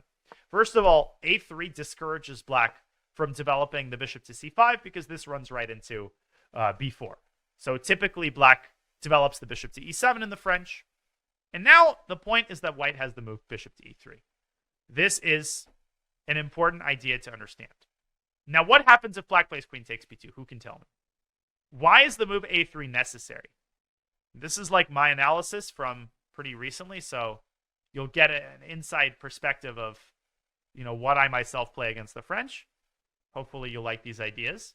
First of all, a3 discourages black from developing the bishop to c5 because this runs right into b4. So typically, black develops the bishop to e7 in the French. And now the point is that white has the move bishop to e3. This is an important idea to understand. Now, what happens if black plays queen takes b2? Who can tell me? Why is the move a3 necessary? This is like my analysis from pretty recently, so you'll get an inside perspective of, you know, what I myself play against the French. Hopefully you'll like these ideas.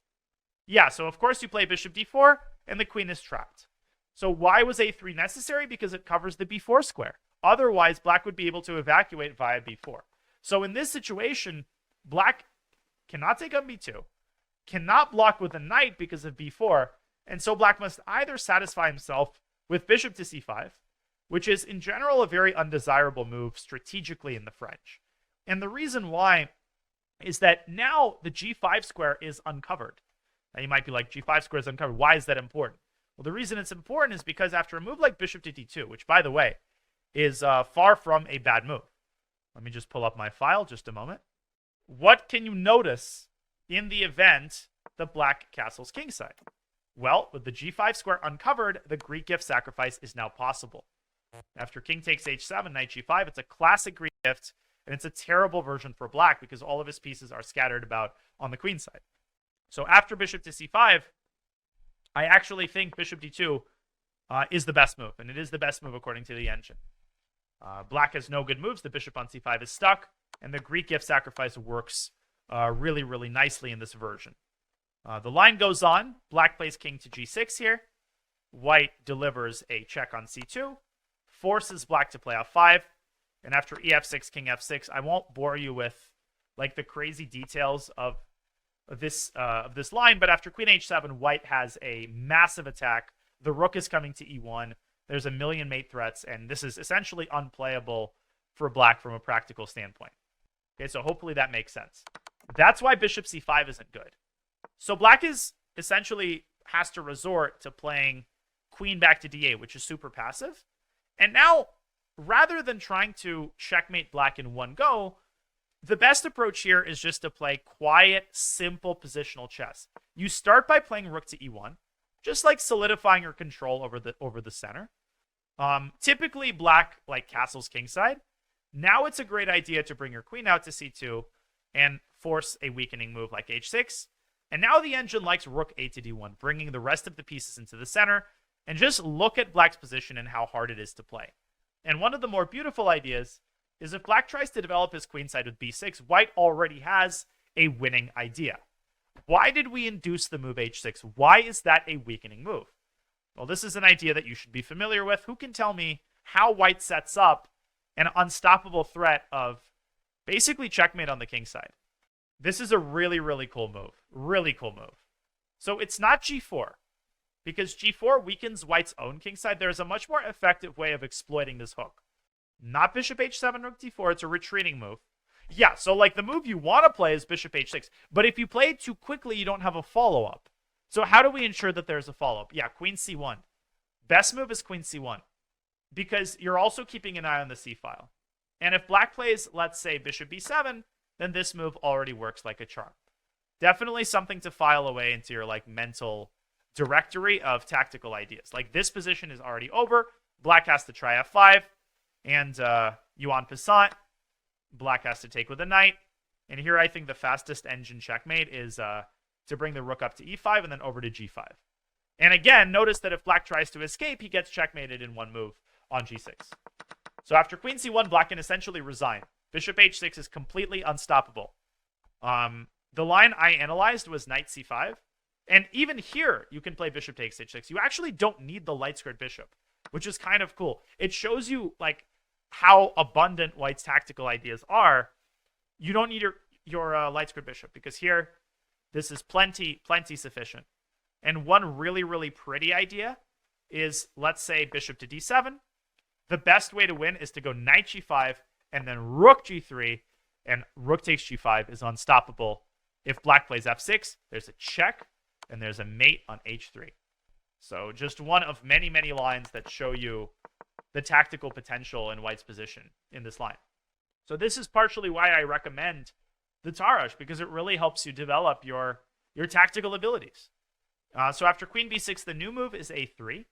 Yeah, so of course you play bishop d4, and the queen is trapped. So why was a3 necessary? Because it covers the b4 square. Otherwise, black would be able to evacuate via b4. So in this situation, black cannot take on b2, cannot block with a knight because of b4, and so black must either satisfy himself with bishop to c5, which is in general a very undesirable move strategically in the French. And the reason why is that now the g5 square is uncovered. Now you might be like, g5 square is uncovered. Why is that important? Well, the reason it's important is because after a move like bishop to d2, which, by the way, is far from a bad move. Let me just pull up my file just a moment. What can you notice in the event the black castles kingside? Well, with the g5 square uncovered, the Greek gift sacrifice is now possible. After king takes h7, knight g5, it's a classic Greek gift, and it's a terrible version for black because all of his pieces are scattered about on the queen side. So after bishop to c5, I actually think bishop d2 is the best move, and it is the best move according to the engine. Black has no good moves. The bishop on c5 is stuck, and the Greek gift sacrifice works really, really nicely in this version. The line goes on. Black plays king to g6 here. White delivers a check on c2, forces black to play f5, and after ef6, king f6, I won't bore you with like the crazy details of this line, but after queen h7, white has a massive attack. The rook is coming to e1. There's a million mate threats, and this is essentially unplayable for black from a practical standpoint. Okay, so hopefully that makes sense. That's why bishop c5 isn't good. So black is essentially has to resort to playing queen back to d8, which is super passive. And now, rather than trying to checkmate black in one go, the best approach here is just to play quiet, simple positional chess. You start by playing rook to e1, just like solidifying your control over the center. Typically, black like castles kingside. Now it's a great idea to bring your queen out to c2 and force a weakening move like h6. And now the engine likes rook a to d1, bringing the rest of the pieces into the center. And just look at black's position and how hard it is to play. And one of the more beautiful ideas is if black tries to develop his queenside with b6, white already has a winning idea. Why did we induce the move h6? Why is that a weakening move? Well, this is an idea that you should be familiar with. Who can tell me how white sets up an unstoppable threat of basically checkmate on the king side? This is a really, really cool move. Really cool move. So it's not g4, because g4 weakens white's own king side. There's a much more effective way of exploiting this hook. Not bishop h7, rook d4. It's a retreating move. Yeah, so like the move you want to play is bishop h6. But if you play it too quickly, you don't have a follow-up. So how do we ensure that there's a follow-up? Yeah, queen c1. Best move is queen c1, because you're also keeping an eye on the c file. And if black plays, let's say, bishop b7, then this move already works like a charm. Definitely something to file away into your like mental directory of tactical ideas. Like this position is already over. Black has to try f5, and en passant, black has to take with a knight. And here I think the fastest engine checkmate is to bring the rook up to e5 and then over to g5. And again, notice that if black tries to escape, he gets checkmated in one move on g6. So after queen c1, black can essentially resign. Bishop h6 is completely unstoppable. The line I analyzed was knight c5. And even here, you can play bishop takes h6. You actually don't need the light squared bishop, which is kind of cool. It shows you like how abundant white's tactical ideas are. You don't need your light squared bishop, because here, this is plenty sufficient. And one really, really pretty idea is, let's say, bishop to d7. The best way to win is to go knight g5 and then rook g3, and rook takes g5 is unstoppable. If black plays f6, there's a check, and there's a mate on h3. So just one of many, many lines that show you the tactical potential in white's position in this line. So this is partially why I recommend the Tarrasch, because it really helps you develop your tactical abilities. So after queen b6, the new move is a3.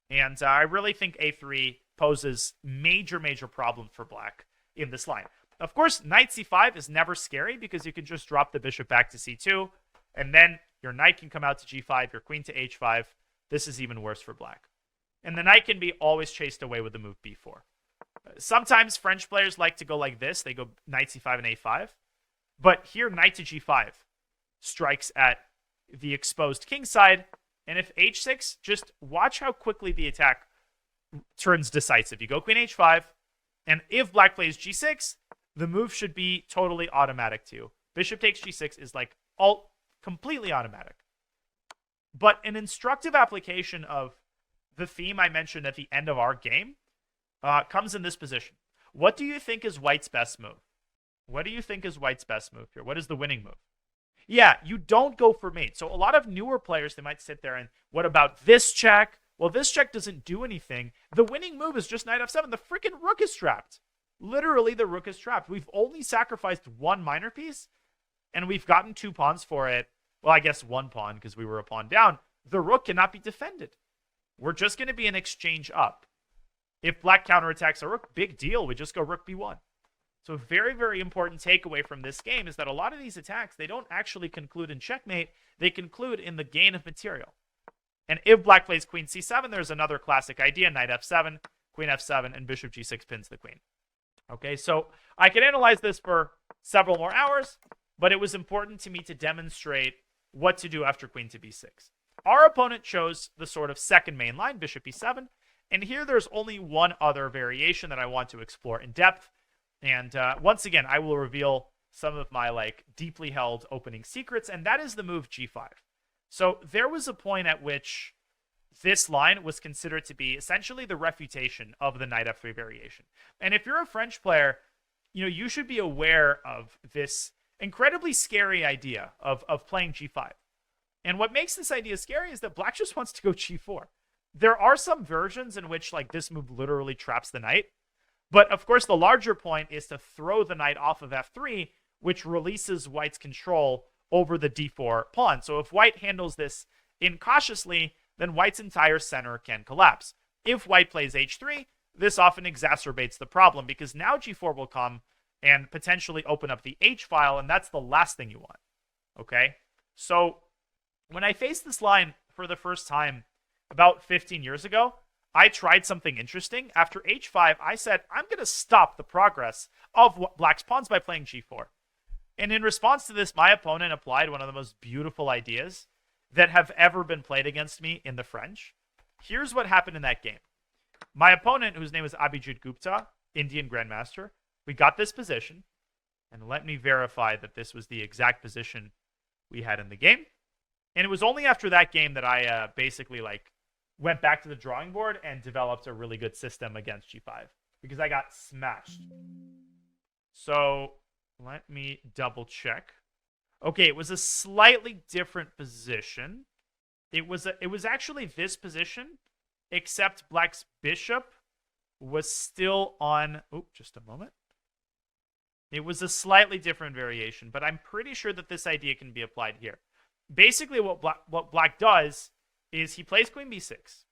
And I really think a3 poses major, major problems for black in this line. Of course, knight c5 is never scary, because you can just drop the bishop back to c2, and then your knight can come out to g5, your queen to h5. This is even worse for black. And the knight can be always chased away with the move b4. Sometimes French players like to go like this. They go knight c5 and a5. But here, knight to g5 strikes at the exposed king side. And if h6, just watch how quickly the attack turns decisive. You go queen h5, and if black plays g6, the move should be totally automatic to you. Bishop takes g6 is like all completely automatic. But an instructive application of the theme I mentioned at the end of our game comes in this position. What do you think is white's best move? What do you think is white's best move here? What is the winning move? Yeah, you don't go for mate. So a lot of newer players, they might sit there and, what about this check? Well, this check doesn't do anything. The winning move is just knight f7. The freaking rook is trapped. Literally, the rook is trapped. We've only sacrificed one minor piece, and we've gotten 2 pawns for it. Well, I guess 1 pawn, because we were a pawn down. The rook cannot be defended. We're just going to be an exchange up. If black counterattacks a rook, big deal. We just go rook b1. So a very, very important takeaway from this game is that a lot of these attacks, they don't actually conclude in checkmate. They conclude in the gain of material. And if black plays queen c7, there's another classic idea, knight f7, queen f7, and bishop g6 pins the queen. Okay, so I could analyze this for several more hours, but it was important to me to demonstrate what to do after queen to b6. Our opponent chose the sort of second main line, bishop e7, and here there's only one other variation that I want to explore in depth. And once again, I will reveal some of my like deeply held opening secrets, and that is the move g5. So there was a point at which this line was considered to be essentially the refutation of the knight f3 variation. And if you're a French player, you know, you should be aware of this incredibly scary idea of playing g5. And what makes this idea scary is that black just wants to go g4. There are some versions in which like this move literally traps the knight. But of course, the larger point is to throw the knight off of f3, which releases white's control over the d4 pawn. So if white handles this incautiously, then white's entire center can collapse. If white plays h3, this often exacerbates the problem because now g4 will come and potentially open up the h file, and that's the last thing you want. Okay? So when I faced this line for the first time about 15 years ago, I tried something interesting. After h5, I said, I'm going to stop the progress of black's pawns by playing g4. And in response to this, my opponent applied one of the most beautiful ideas that have ever been played against me in the French. Here's what happened in that game. My opponent, whose name is Abhijit Gupta, Indian Grandmaster, we got this position. And let me verify that this was the exact position we had in the game. And it was only after that game that I basically went back to the drawing board and developed a really good system against g5 because I got smashed. So let me double check. Okay, it was a slightly different position. It was actually this position, except black's bishop was still on... Oh, just a moment. It was a slightly different variation, but I'm pretty sure that this idea can be applied here. Basically, what black does is he plays queen b6.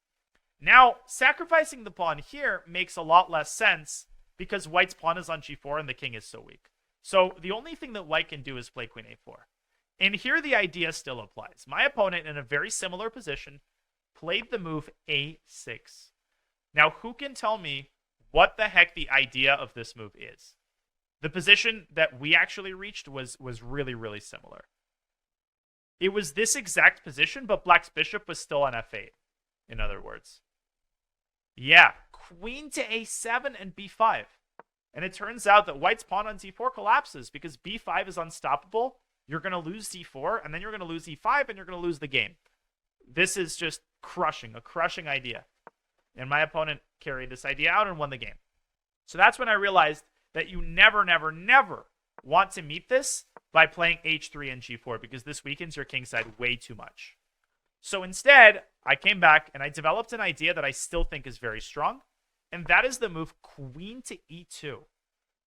Now, sacrificing the pawn here makes a lot less sense because white's pawn is on g4 and the king is so weak. So the only thing that white can do is play queen a4. And here the idea still applies. My opponent, in a very similar position, played the move a6. Now, who can tell me what the heck the idea of this move is? The position that we actually reached was really, really similar. It was this exact position, but black's bishop was still on f8, in other words. Yeah, queen to a7 and b5. And it turns out that white's pawn on d4 collapses because b5 is unstoppable. You're going to lose d4, and then you're going to lose e5, and you're going to lose the game. This is just a crushing idea. And my opponent carried this idea out and won the game. So that's when I realized that you never, never, never want to meet this by playing h3 and g4 because this weakens your king side way too much. So instead, I came back and I developed an idea that I still think is very strong, and that is the move queen to e2,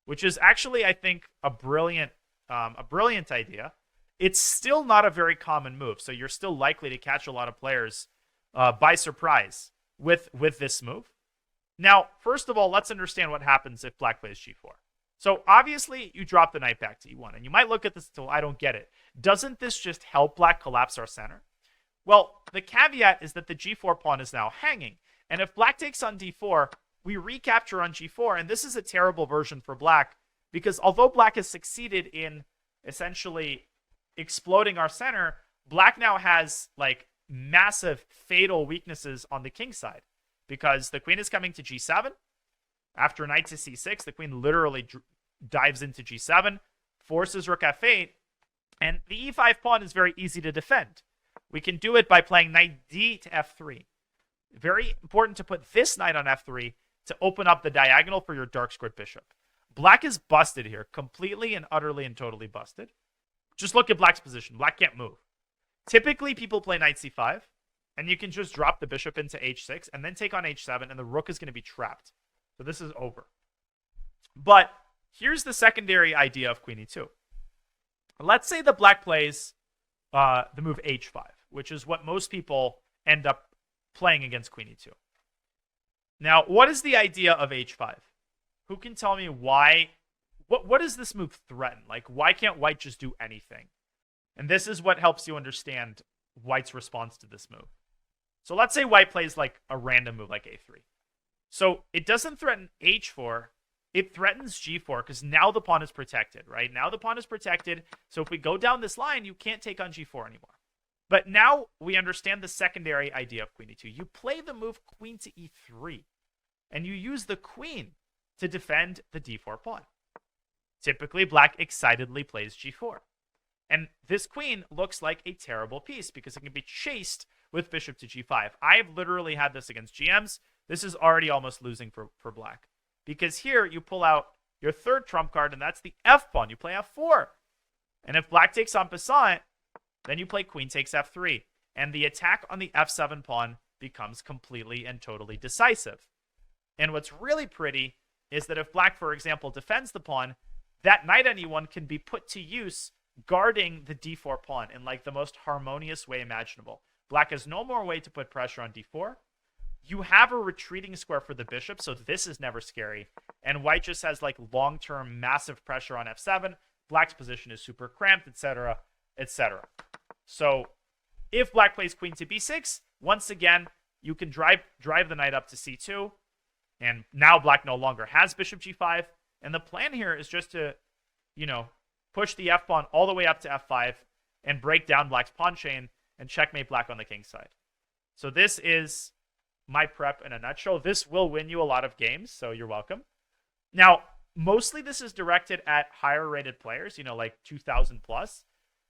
which is actually, I think, a brilliant idea. It's still not a very common move, so you're still likely to catch a lot of players by surprise with this move. Now, first of all, let's understand what happens if black plays g4. So obviously, you drop the knight back to e1, and you might look at this until I don't get it. Doesn't this just help black collapse our center? Well, the caveat is that the g4 pawn is now hanging, and if black takes on d4, we recapture on g4, and this is a terrible version for black, because although black has succeeded in essentially exploding our center, black now has massive fatal weaknesses on the king side, because the queen is coming to g7. After knight to c6, the queen literally dives into g7, forces rook f8, and the e5 pawn is very easy to defend. We can do it by playing knight d to f3. Very important to put this knight on f3 to open up the diagonal for your dark squared bishop. Black is busted here, completely and utterly and totally busted. Just look at black's position. Black can't move. Typically, people play knight c5, and you can just drop the bishop into h6 and then take on h7, and the rook is going to be trapped. So this is over. But here's the secondary idea of queen e2. Let's say that black plays the move h5, which is what most people end up playing against queen e2. Now, what is the idea of h5? Who can tell me why? What does this move threaten? Why can't white just do anything? And this is what helps you understand white's response to this move. So let's say white plays a random move like a3. So it doesn't threaten h4. It threatens g4 because now the pawn is protected, right? Now the pawn is protected. So if we go down this line, you can't take on g4 anymore. But now we understand the secondary idea of queen e2. You play the move queen to e3, and you use the queen to defend the d4 pawn. Typically, black excitedly plays g4. And this queen looks like a terrible piece because it can be chased with bishop to g5. I've literally had this against GMs. This is already almost losing for black. Because here you pull out your third trump card, and that's the f pawn. You play f4. And if black takes on passant, then you play queen takes f3. And the attack on the f7 pawn becomes completely and totally decisive. And what's really pretty is that if black, for example, defends the pawn, that knight on e1 can be put to use guarding the d4 pawn in like the most harmonious way imaginable. Black has no more way to put pressure on d4. You have a retreating square for the bishop, so this is never scary. And white just has like long-term massive pressure on f7. Black's position is super cramped, etc., etc. So if black plays queen to b6, once again, you can drive the knight up to c2. And now black no longer has bishop g5. And the plan here is just to, push the f-pawn all the way up to f5 and break down black's pawn chain and checkmate black on the king side. So this is my prep in a nutshell. This will win you a lot of games, so you're welcome. Now, mostly this is directed at higher rated players, like 2,000 plus.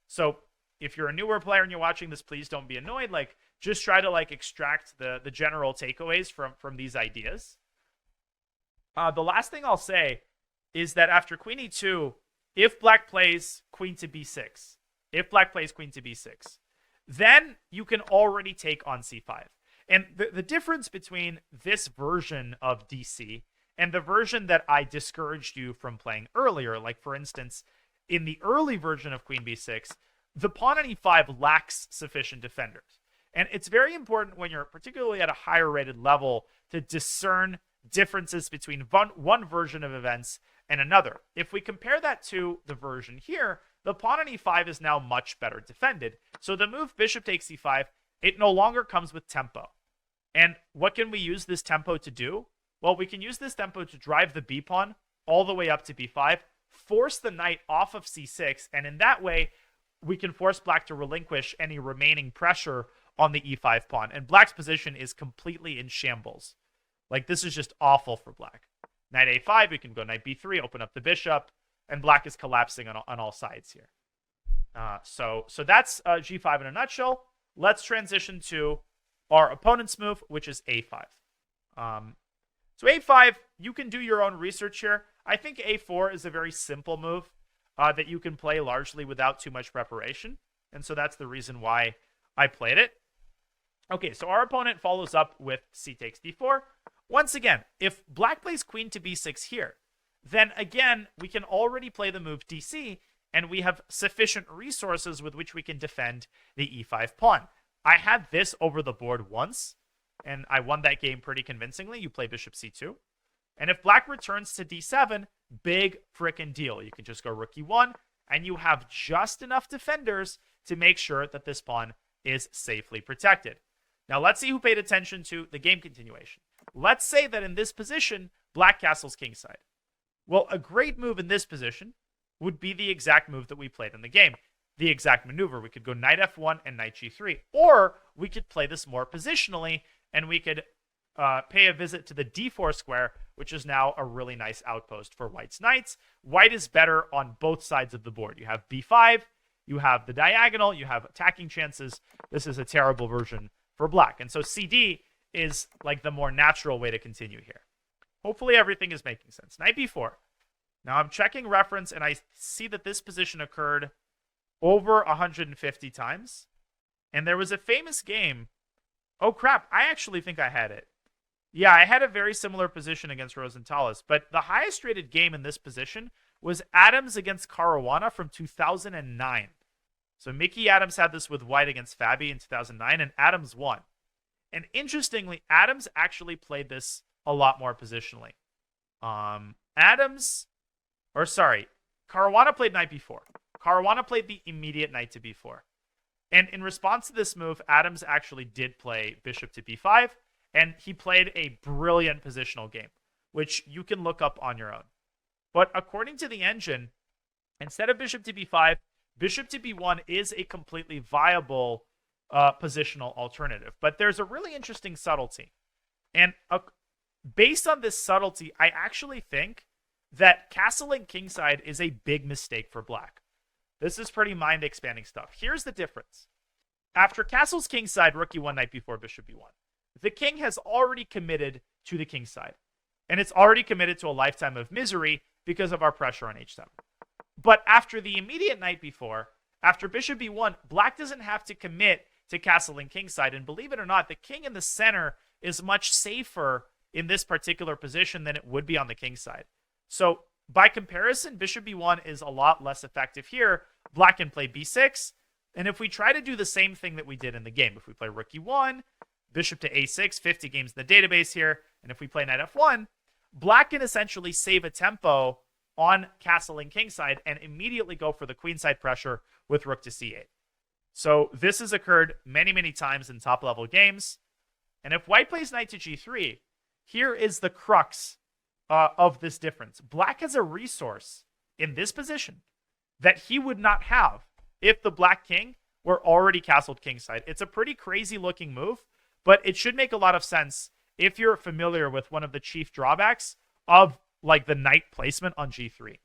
So if you're a newer player and you're watching this, please don't be annoyed. Like, just try to extract the general takeaways from these ideas. The last thing I'll say is that after queen e2, if black plays queen to b6, then you can already take on c5. And the difference between this version of DC and the version that I discouraged you from playing earlier, like for instance, in the early version of queen b6, the pawn on e5 lacks sufficient defenders. And it's very important when you're particularly at a higher rated level to discern differences between one version of events and another. If we compare that to the version here, the pawn on e5 is now much better defended. So the move bishop takes e5, it no longer comes with tempo. And what can we use this tempo to do? Well, we can use this tempo to drive the b pawn all the way up to b5, force the knight off of c6, and in that way, we can force black to relinquish any remaining pressure on the e5 pawn. And black's position is completely in shambles. Like, this is just awful for black. Knight a5, we can go knight b3, open up the bishop, and black is collapsing on all sides here. So that's g5 in a nutshell. Let's transition to our opponent's move, which is a5. So a5, you can do your own research here. I think a4 is a very simple move that you can play largely without too much preparation. And so that's the reason why I played it. Okay, so our opponent follows up with c takes d4. Once again, if black plays queen to b6 here, then again, we can already play the move dc, and we have sufficient resources with which we can defend the e5 pawn. I had this over the board once, and I won that game pretty convincingly. You play bishop c2. And if black returns to d7, big frickin' deal. You can just go rook e1, and you have just enough defenders to make sure that this pawn is safely protected. Now, let's see who paid attention to the game continuation. Let's say that in this position, black castles kingside. Well, a great move in this position would be the exact move that we played in the game. The exact maneuver. We could go knight f1 and knight g3. Or we could play this more positionally, and we could pay a visit to the d4 square, which is now a really nice outpost for white's knights. White is better on both sides of the board. You have b5, you have the diagonal, you have attacking chances. This is a terrible version for black. And so cd is like the more natural way to continue here. Hopefully everything is making sense. Knight b4. Now I'm checking reference, and I see that this position occurred over 150 times. And there was a famous game. Oh, crap. I actually think I had it. Yeah, I had a very similar position against Rosenthalis. But the highest rated game in this position was Adams against Caruana from 2009. So Mickey Adams had this with white against Fabi in 2009, and Adams won. And interestingly, Adams actually played this a lot more positionally. Caruana played knight b4. Caruana played the immediate knight to b4. And in response to this move, Adams actually did play bishop to b5, and he played a brilliant positional game, which you can look up on your own. But according to the engine, instead of bishop to b5, bishop to b1 is a completely viable positional alternative. But there's a really interesting subtlety. And based on this subtlety, I actually think that castling kingside is a big mistake for black. This is pretty mind-expanding stuff. Here's the difference. After castles kingside, rook e1, knight b4, bishop b1, the king has already committed to the kingside. And it's already committed to a lifetime of misery because of our pressure on h7. But after the immediate knight b4, after bishop b1, black doesn't have to commit to castling kingside. And believe it or not, the king in the center is much safer in this particular position than it would be on the king side. So by comparison, bishop b1 is a lot less effective here. Black can play b6. And if we try to do the same thing that we did in the game, if we play rook e1, bishop to a6, 50 games in the database here, and if we play knight f1, black can essentially save a tempo on castling kingside and immediately go for the queenside pressure with rook to c8. So this has occurred many, many times in top-level games. And if white plays knight to g3, here is the crux of this difference. Black has a resource in this position that he would not have if the black king were already castled kingside. It's a pretty crazy-looking move, but it should make a lot of sense if you're familiar with one of the chief drawbacks of like the knight placement on g3.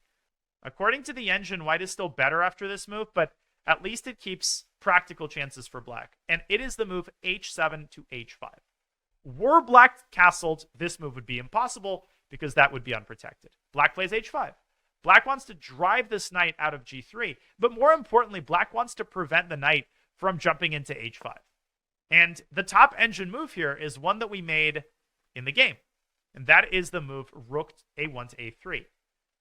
According to the engine, white is still better after this move, but at least it keeps practical chances for black. And it is the move h7 to h5. Were black castled, this move would be impossible because that would be unprotected. Black plays h5. Black wants to drive this knight out of g3, but more importantly, black wants to prevent the knight from jumping into h5. And the top engine move here is one that we made in the game, and that is the move rook a1 to a3,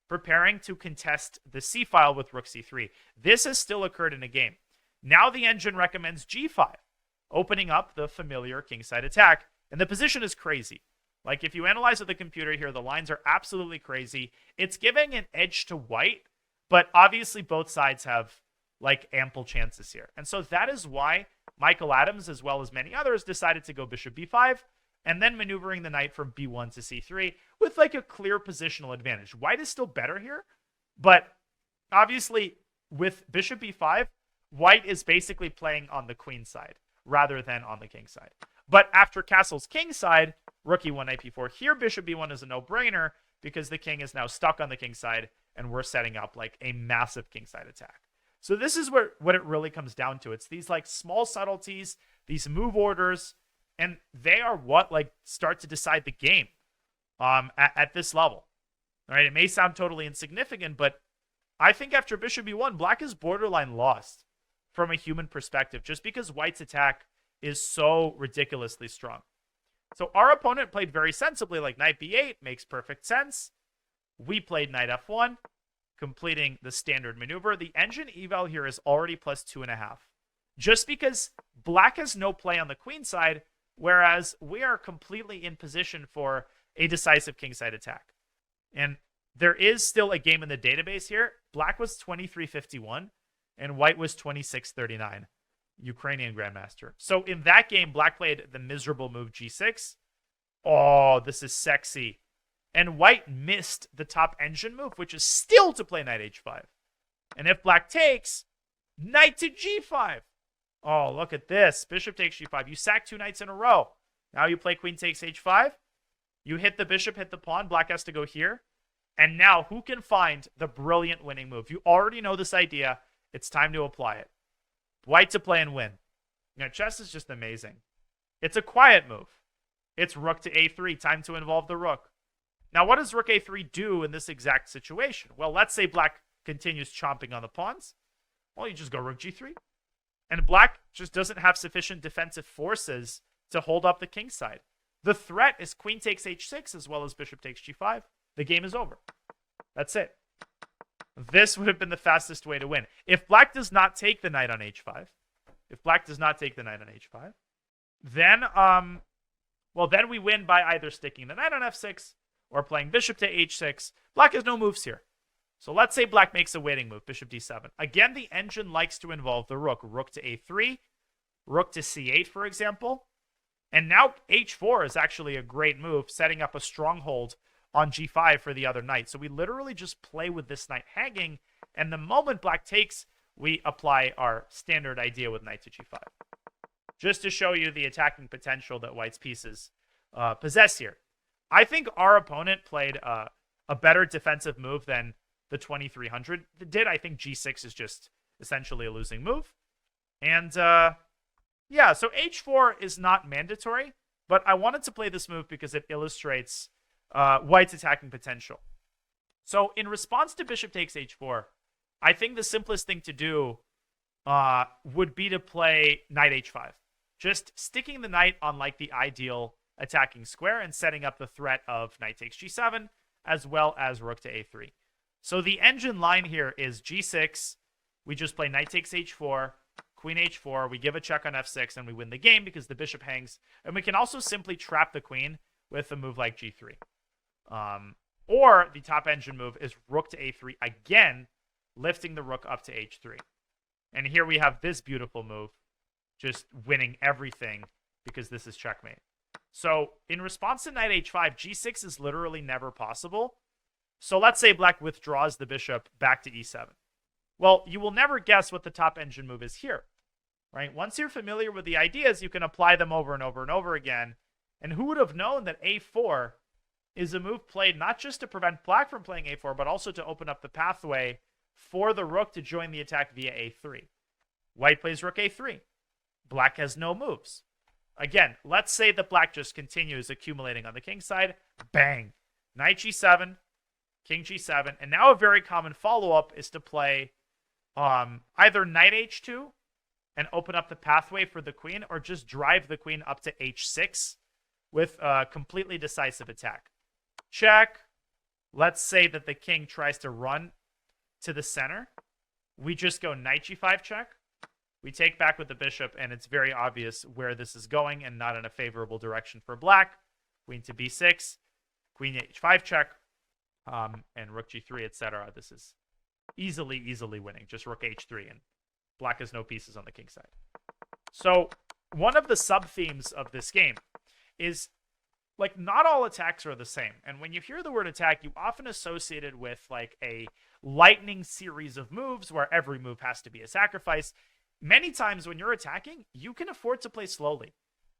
preparing to contest the c-file with rook c3. This has still occurred in a game. Now the engine recommends g5, opening up the familiar kingside attack, and the position is crazy. Like, if you analyze with the computer here, the lines are absolutely crazy. It's giving an edge to white, but obviously both sides have, like, ample chances here. And so that is why Michael Adams, as well as many others, decided to go bishop b5, and then maneuvering the knight from b1 to c3 with, like, a clear positional advantage. White is still better here, but obviously with bishop b5, white is basically playing on the queen side rather than on the king side. But after castle's king side, rook e1, knight b4, here bishop b1 is a no-brainer because the king is now stuck on the king side and we're setting up like a massive king side attack. So this is what it really comes down to. It's these like small subtleties, these move orders, and they are what like start to decide the game at this level. All right, it may sound totally insignificant, but I think after bishop b1, black is borderline lost from a human perspective just because white's attack is so ridiculously strong. So our opponent played very sensibly, like knight b8 makes perfect sense. We played knight f1, completing the standard maneuver. The engine eval here is already plus 2.5. Just because black has no play on the queen side, whereas we are completely in position for a decisive kingside attack. And there is still a game in the database here. Black was 23-51 and white was 26-39. Ukrainian Grandmaster. So in that game, black played the miserable move g6. Oh, this is sexy. And white missed the top engine move, which is still to play knight h5. And if black takes, knight to g5. Oh, look at this. Bishop takes g5. You sack 2 knights in a row. Now you play queen takes h5. You hit the bishop, hit the pawn. Black has to go here. And now who can find the brilliant winning move? You already know this idea. It's time to apply it. White to play and win. You know, chess is just amazing. It's a quiet move. It's rook to a3. Time to involve the rook. Now, what does rook a3 do in this exact situation? Well, let's say black continues chomping on the pawns. Well, you just go rook g3. And black just doesn't have sufficient defensive forces to hold up the king side. The threat is queen takes h6 as well as bishop takes g5. The game is over. That's it. This would have been the fastest way to win. If black does not take the knight on h5, then we win by either sticking the knight on f6 or playing bishop to h6. Black has no moves here. So let's say black makes a waiting move, bishop d7. Again, the engine likes to involve the rook. Rook to a3, rook to c8, for example. And now h4 is actually a great move, setting up a stronghold on g5 for the other knight. So we literally just play with this knight hanging, and the moment black takes, we apply our standard idea with knight to g5. Just to show you the attacking potential that white's pieces possess here. I think our opponent played a better defensive move than the 2300 did. I think g6 is just essentially a losing move. And yeah, so h4 is not mandatory, but I wanted to play this move because it illustrates white's attacking potential. So in response to bishop takes h4, I think the simplest thing to do would be to play knight h5. Just sticking the knight on like the ideal attacking square and setting up the threat of knight takes g7 as well as rook to a3. So the engine line here is g6. We just play knight takes h4, queen h4. We give a check on f6 and we win the game because the bishop hangs. And we can also simply trap the queen with a move like g3. Or the top engine move is rook to a3 again, lifting the rook up to h3. And here we have this beautiful move, just winning everything because this is checkmate. So in response to knight h5, g6 is literally never possible. So let's say black withdraws the bishop back to e7. Well, you will never guess what the top engine move is here, right? Once you're familiar with the ideas, you can apply them over and over and over again. And who would have known that a4 is a move played not just to prevent black from playing a4, but also to open up the pathway for the rook to join the attack via a3. White plays rook a3. Black has no moves. Again, let's say that black just continues accumulating on the king side. Bang. Knight g7, king g7. And now a very common follow-up is to play either knight h2 and open up the pathway for the queen, or just drive the queen up to h6 with a completely decisive attack. Check. Let's say that the king tries to run to the center. We just go knight g5 check. We take back with the bishop, and it's very obvious where this is going and not in a favorable direction for black. Queen to b6, queen h5 check, and rook g3, etc. This is easily winning. Just rook h3, and black has no pieces on the king side. So one of the sub-themes of this game is, like, not all attacks are the same. And when you hear the word attack, you often associate it with, like, a lightning series of moves where every move has to be a sacrifice. Many times when you're attacking, you can afford to play slowly,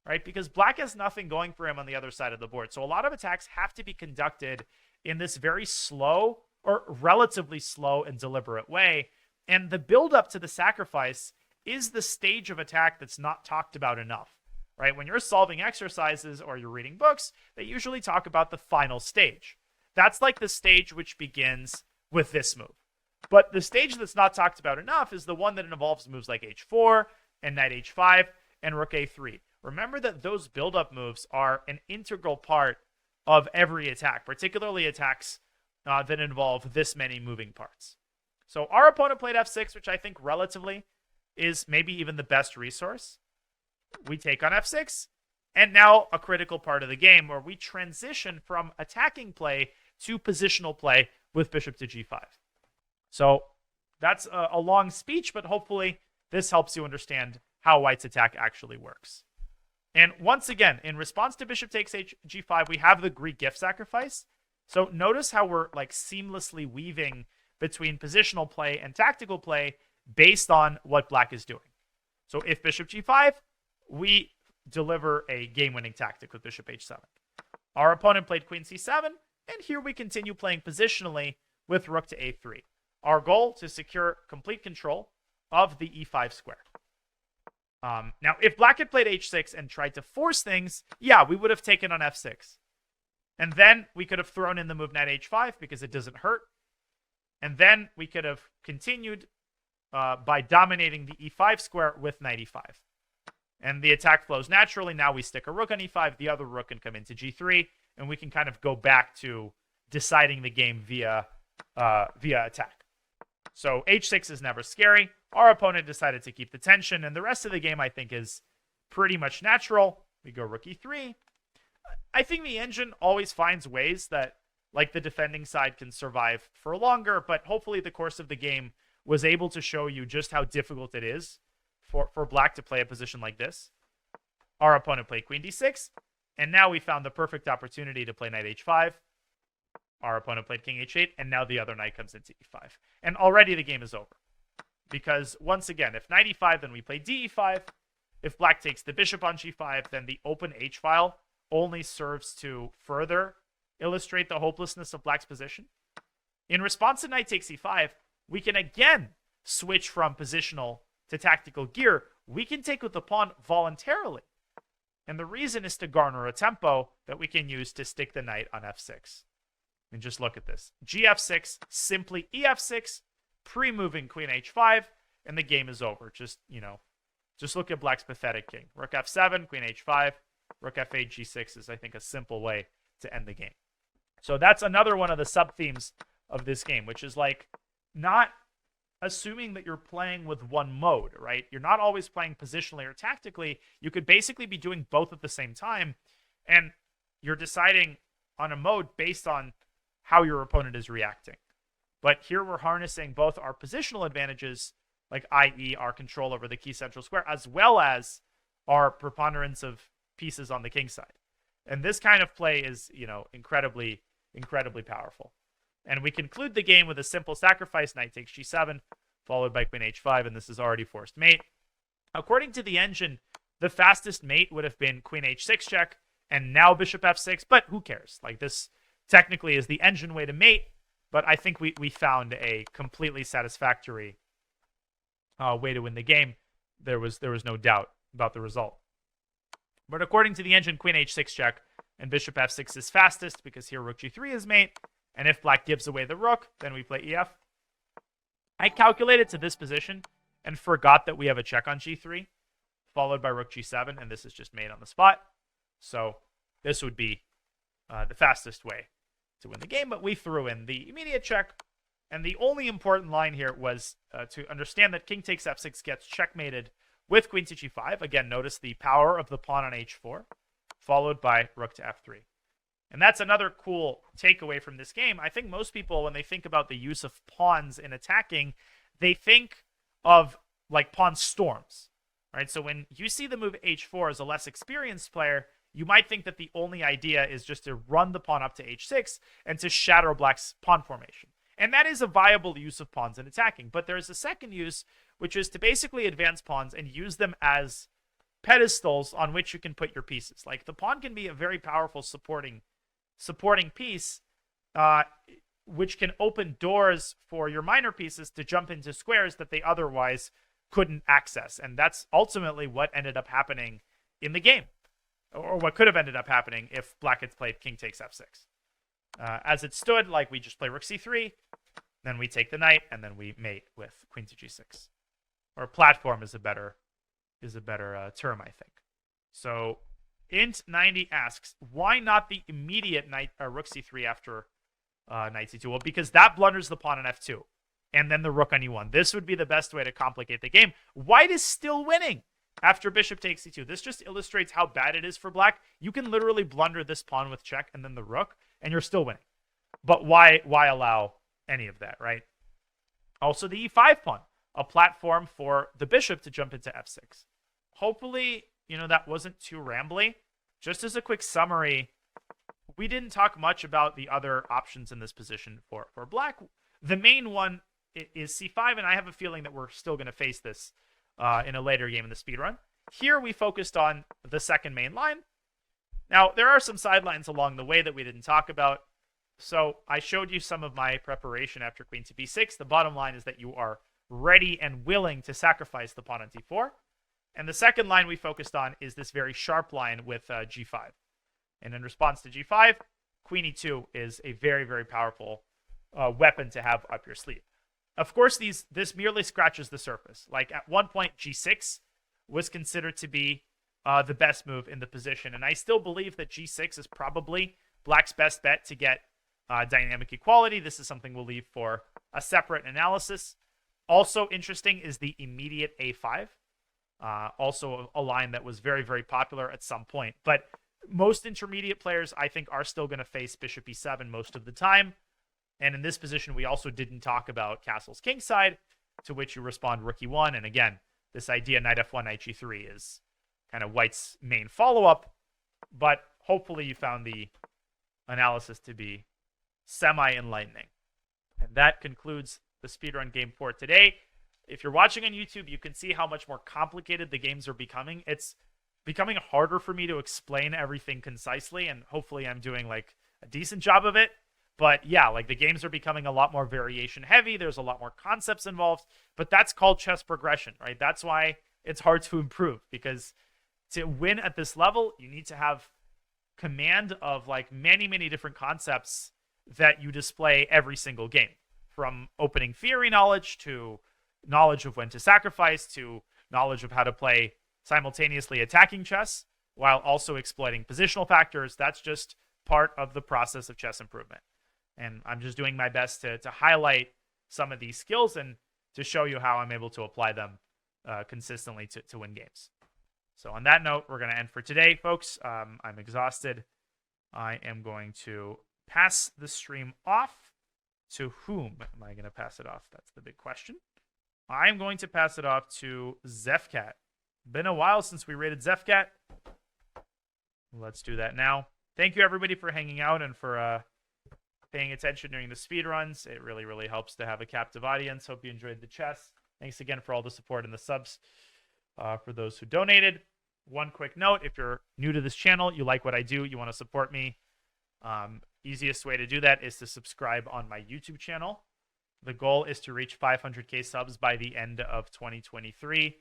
right? Because black has nothing going for him on the other side of the board. So a lot of attacks have to be conducted in this very slow, or relatively slow and deliberate way. And the build-up to the sacrifice is the stage of attack that's not talked about enough, right? When you're solving exercises or you're reading books, they usually talk about the final stage. That's like the stage which begins with this move. But the stage that's not talked about enough is the one that involves moves like h4 and knight h5 and rook a3. Remember that those build-up moves are an integral part of every attack, particularly attacks that involve this many moving parts. So our opponent played f6, which I think relatively is maybe even the best resource. We take on f6, and now a critical part of the game where we transition from attacking play to positional play with bishop to g5. So that's a long speech, but hopefully this helps you understand how white's attack actually works. And once again, in response to bishop takes g5, we have the Greek gift sacrifice. So notice how we're like seamlessly weaving between positional play and tactical play based on what black is doing. So if bishop g5, we deliver a game-winning tactic with bishop h7. Our opponent played queen c7, and here we continue playing positionally with rook to a3. Our goal to secure complete control of the e5 square. Now, if black had played h6 and tried to force things, yeah, we would have taken on f6. And then we could have thrown in the move knight h5 because it doesn't hurt. And then we could have continued by dominating the e5 square with knight e5. And the attack flows naturally. Now we stick a rook on e5. The other rook can come into g3. And we can kind of go back to deciding the game via attack. So h6 is never scary. Our opponent decided to keep the tension, and the rest of the game, I think, is pretty much natural. We go rook e3. I think the engine always finds ways that, like, the defending side can survive for longer, but hopefully the course of the game was able to show you just how difficult it is for black to play a position like this. Our opponent played queen d6, and now we found the perfect opportunity to play knight h5. Our opponent played king h8, and now the other knight comes into e5. And already the game is over. Because, once again, if knight e5, then we play d e5. If black takes the bishop on g5, then the open h-file only serves to further illustrate the hopelessness of black's position. In response to knight takes e5, we can again switch from positional to tactical gear. We can take with the pawn voluntarily. And the reason is to garner a tempo that we can use to stick the knight on f6. And just look at this. gf6, simply ef6, pre-moving queen h5, and the game is over. Just look at Black's pathetic king. Rook f7, queen h5, rook f8, g6 is, I think, a simple way to end the game. So that's another one of the sub-themes of this game, which is like not assuming that you're playing with one mode, right? You're not always playing positionally or tactically. You could basically be doing both at the same time, and you're deciding on a mode based on how your opponent is reacting. But here we're harnessing both our positional advantages, like i.e. our control over the key central square, as well as our preponderance of pieces on the king side. And this kind of play is, incredibly, incredibly powerful. And we conclude the game with a simple sacrifice, knight takes g7, followed by queen h5, and this is already forced mate. According to the engine, the fastest mate would have been queen h6 check, and now bishop f6, but who cares? Like, this technically is the engine way to mate, but I think we found a completely satisfactory way to win the game. There was no doubt about the result. But according to the engine, queen h6 check and bishop f6 is fastest because here rook g3 is mate. And if black gives away the rook, then we play ef. I calculated to this position and forgot that we have a check on g3, followed by rook g7, and this is just mate on the spot. So this would be the fastest way to win the game, but we threw in the immediate check. And the only important line here was to understand that king takes f6 gets checkmated with queen to g5. Again, notice the power of the pawn on h4, followed by rook to f3. And that's another cool takeaway from this game. I think most people, when they think about the use of pawns in attacking, they think of like pawn storms, right? So when you see the move h4 as a less experienced player, you might think that the only idea is just to run the pawn up to h6 and to shatter black's pawn formation. And that is a viable use of pawns in attacking. But there is a second use, which is to basically advance pawns and use them as pedestals on which you can put your pieces. Like, the pawn can be a very powerful supporting piece, which can open doors for your minor pieces to jump into squares that they otherwise couldn't access. And that's ultimately what ended up happening in the game, or what could have ended up happening if black had played king takes f6. As it stood, like, we just play rook c3, then we take the knight, and then we mate with queen to g6. Or platform is a better term, I think. So int90 asks, why not the immediate knight rook c3 after knight c2? Well, because that blunders the pawn on f2, and then the rook on e1. This would be the best way to complicate the game. White is still winning after bishop takes c2. This just illustrates how bad it is for black. You can literally blunder this pawn with check and then the rook, and you're still winning. But why allow any of that, right? Also, the e5 pawn, a platform for the bishop to jump into f6. Hopefully, that wasn't too rambly. Just as a quick summary, we didn't talk much about the other options in this position for black. The main one is c5, and I have a feeling that we're still going to face this in a later game in the speedrun. Here, we focused on the second main line. Now, there are some sidelines along the way that we didn't talk about. So I showed you some of my preparation after queen to b6. The bottom line is that you are ready and willing to sacrifice the pawn on d4. And the second line we focused on is this very sharp line with g5. And in response to g5, queen e2 is a very, very powerful weapon to have up your sleeve. Of course, this merely scratches the surface. Like, at one point, g6 was considered to be the best move in the position. And I still believe that g6 is probably black's best bet to get dynamic equality. This is something we'll leave for a separate analysis. Also interesting is the immediate a5. Also a line that was very, very popular at some point. But most intermediate players, I think, are still going to face bishop e7 most of the time. And in this position, we also didn't talk about castle's kingside, to which you respond rook e1. And again, this idea knight f1, knight g3 is kind of white's main follow-up. But hopefully you found the analysis to be semi-enlightening. And that concludes the speedrun game for today. If you're watching on YouTube, you can see how much more complicated the games are becoming. It's becoming harder for me to explain everything concisely, and hopefully I'm doing like a decent job of it. But yeah, like, the games are becoming a lot more variation heavy. There's a lot more concepts involved, but that's called chess progression, right? That's why it's hard to improve, because to win at this level, you need to have command of like many, many different concepts that you display every single game, from opening theory knowledge to knowledge of when to sacrifice to knowledge of how to play simultaneously attacking chess while also exploiting positional factors. That's just part of the process of chess improvement. And I'm just doing my best to highlight some of these skills and to show you how I'm able to apply them consistently to win games. So on that note, we're going to end for today, folks. I'm exhausted. I am going to pass the stream off. To whom am I going to pass it off? That's the big question. I'm going to pass it off to Zefcat. Been a while since we rated Zefcat. Let's do that now. Thank you, everybody, for hanging out and for paying attention during the speed runs. It really, really helps to have a captive audience. Hope you enjoyed the chess. Thanks again for all the support and the subs. For those who donated, one quick note: if you're new to this channel, you like what I do, you want to support me, easiest way to do that is to subscribe on my YouTube channel. The goal is to reach 500K subs by the end of 2023.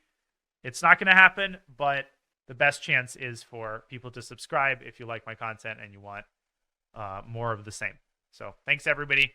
It's not going to happen, but the best chance is for people to subscribe if you like my content and you want more of the same. So thanks, everybody.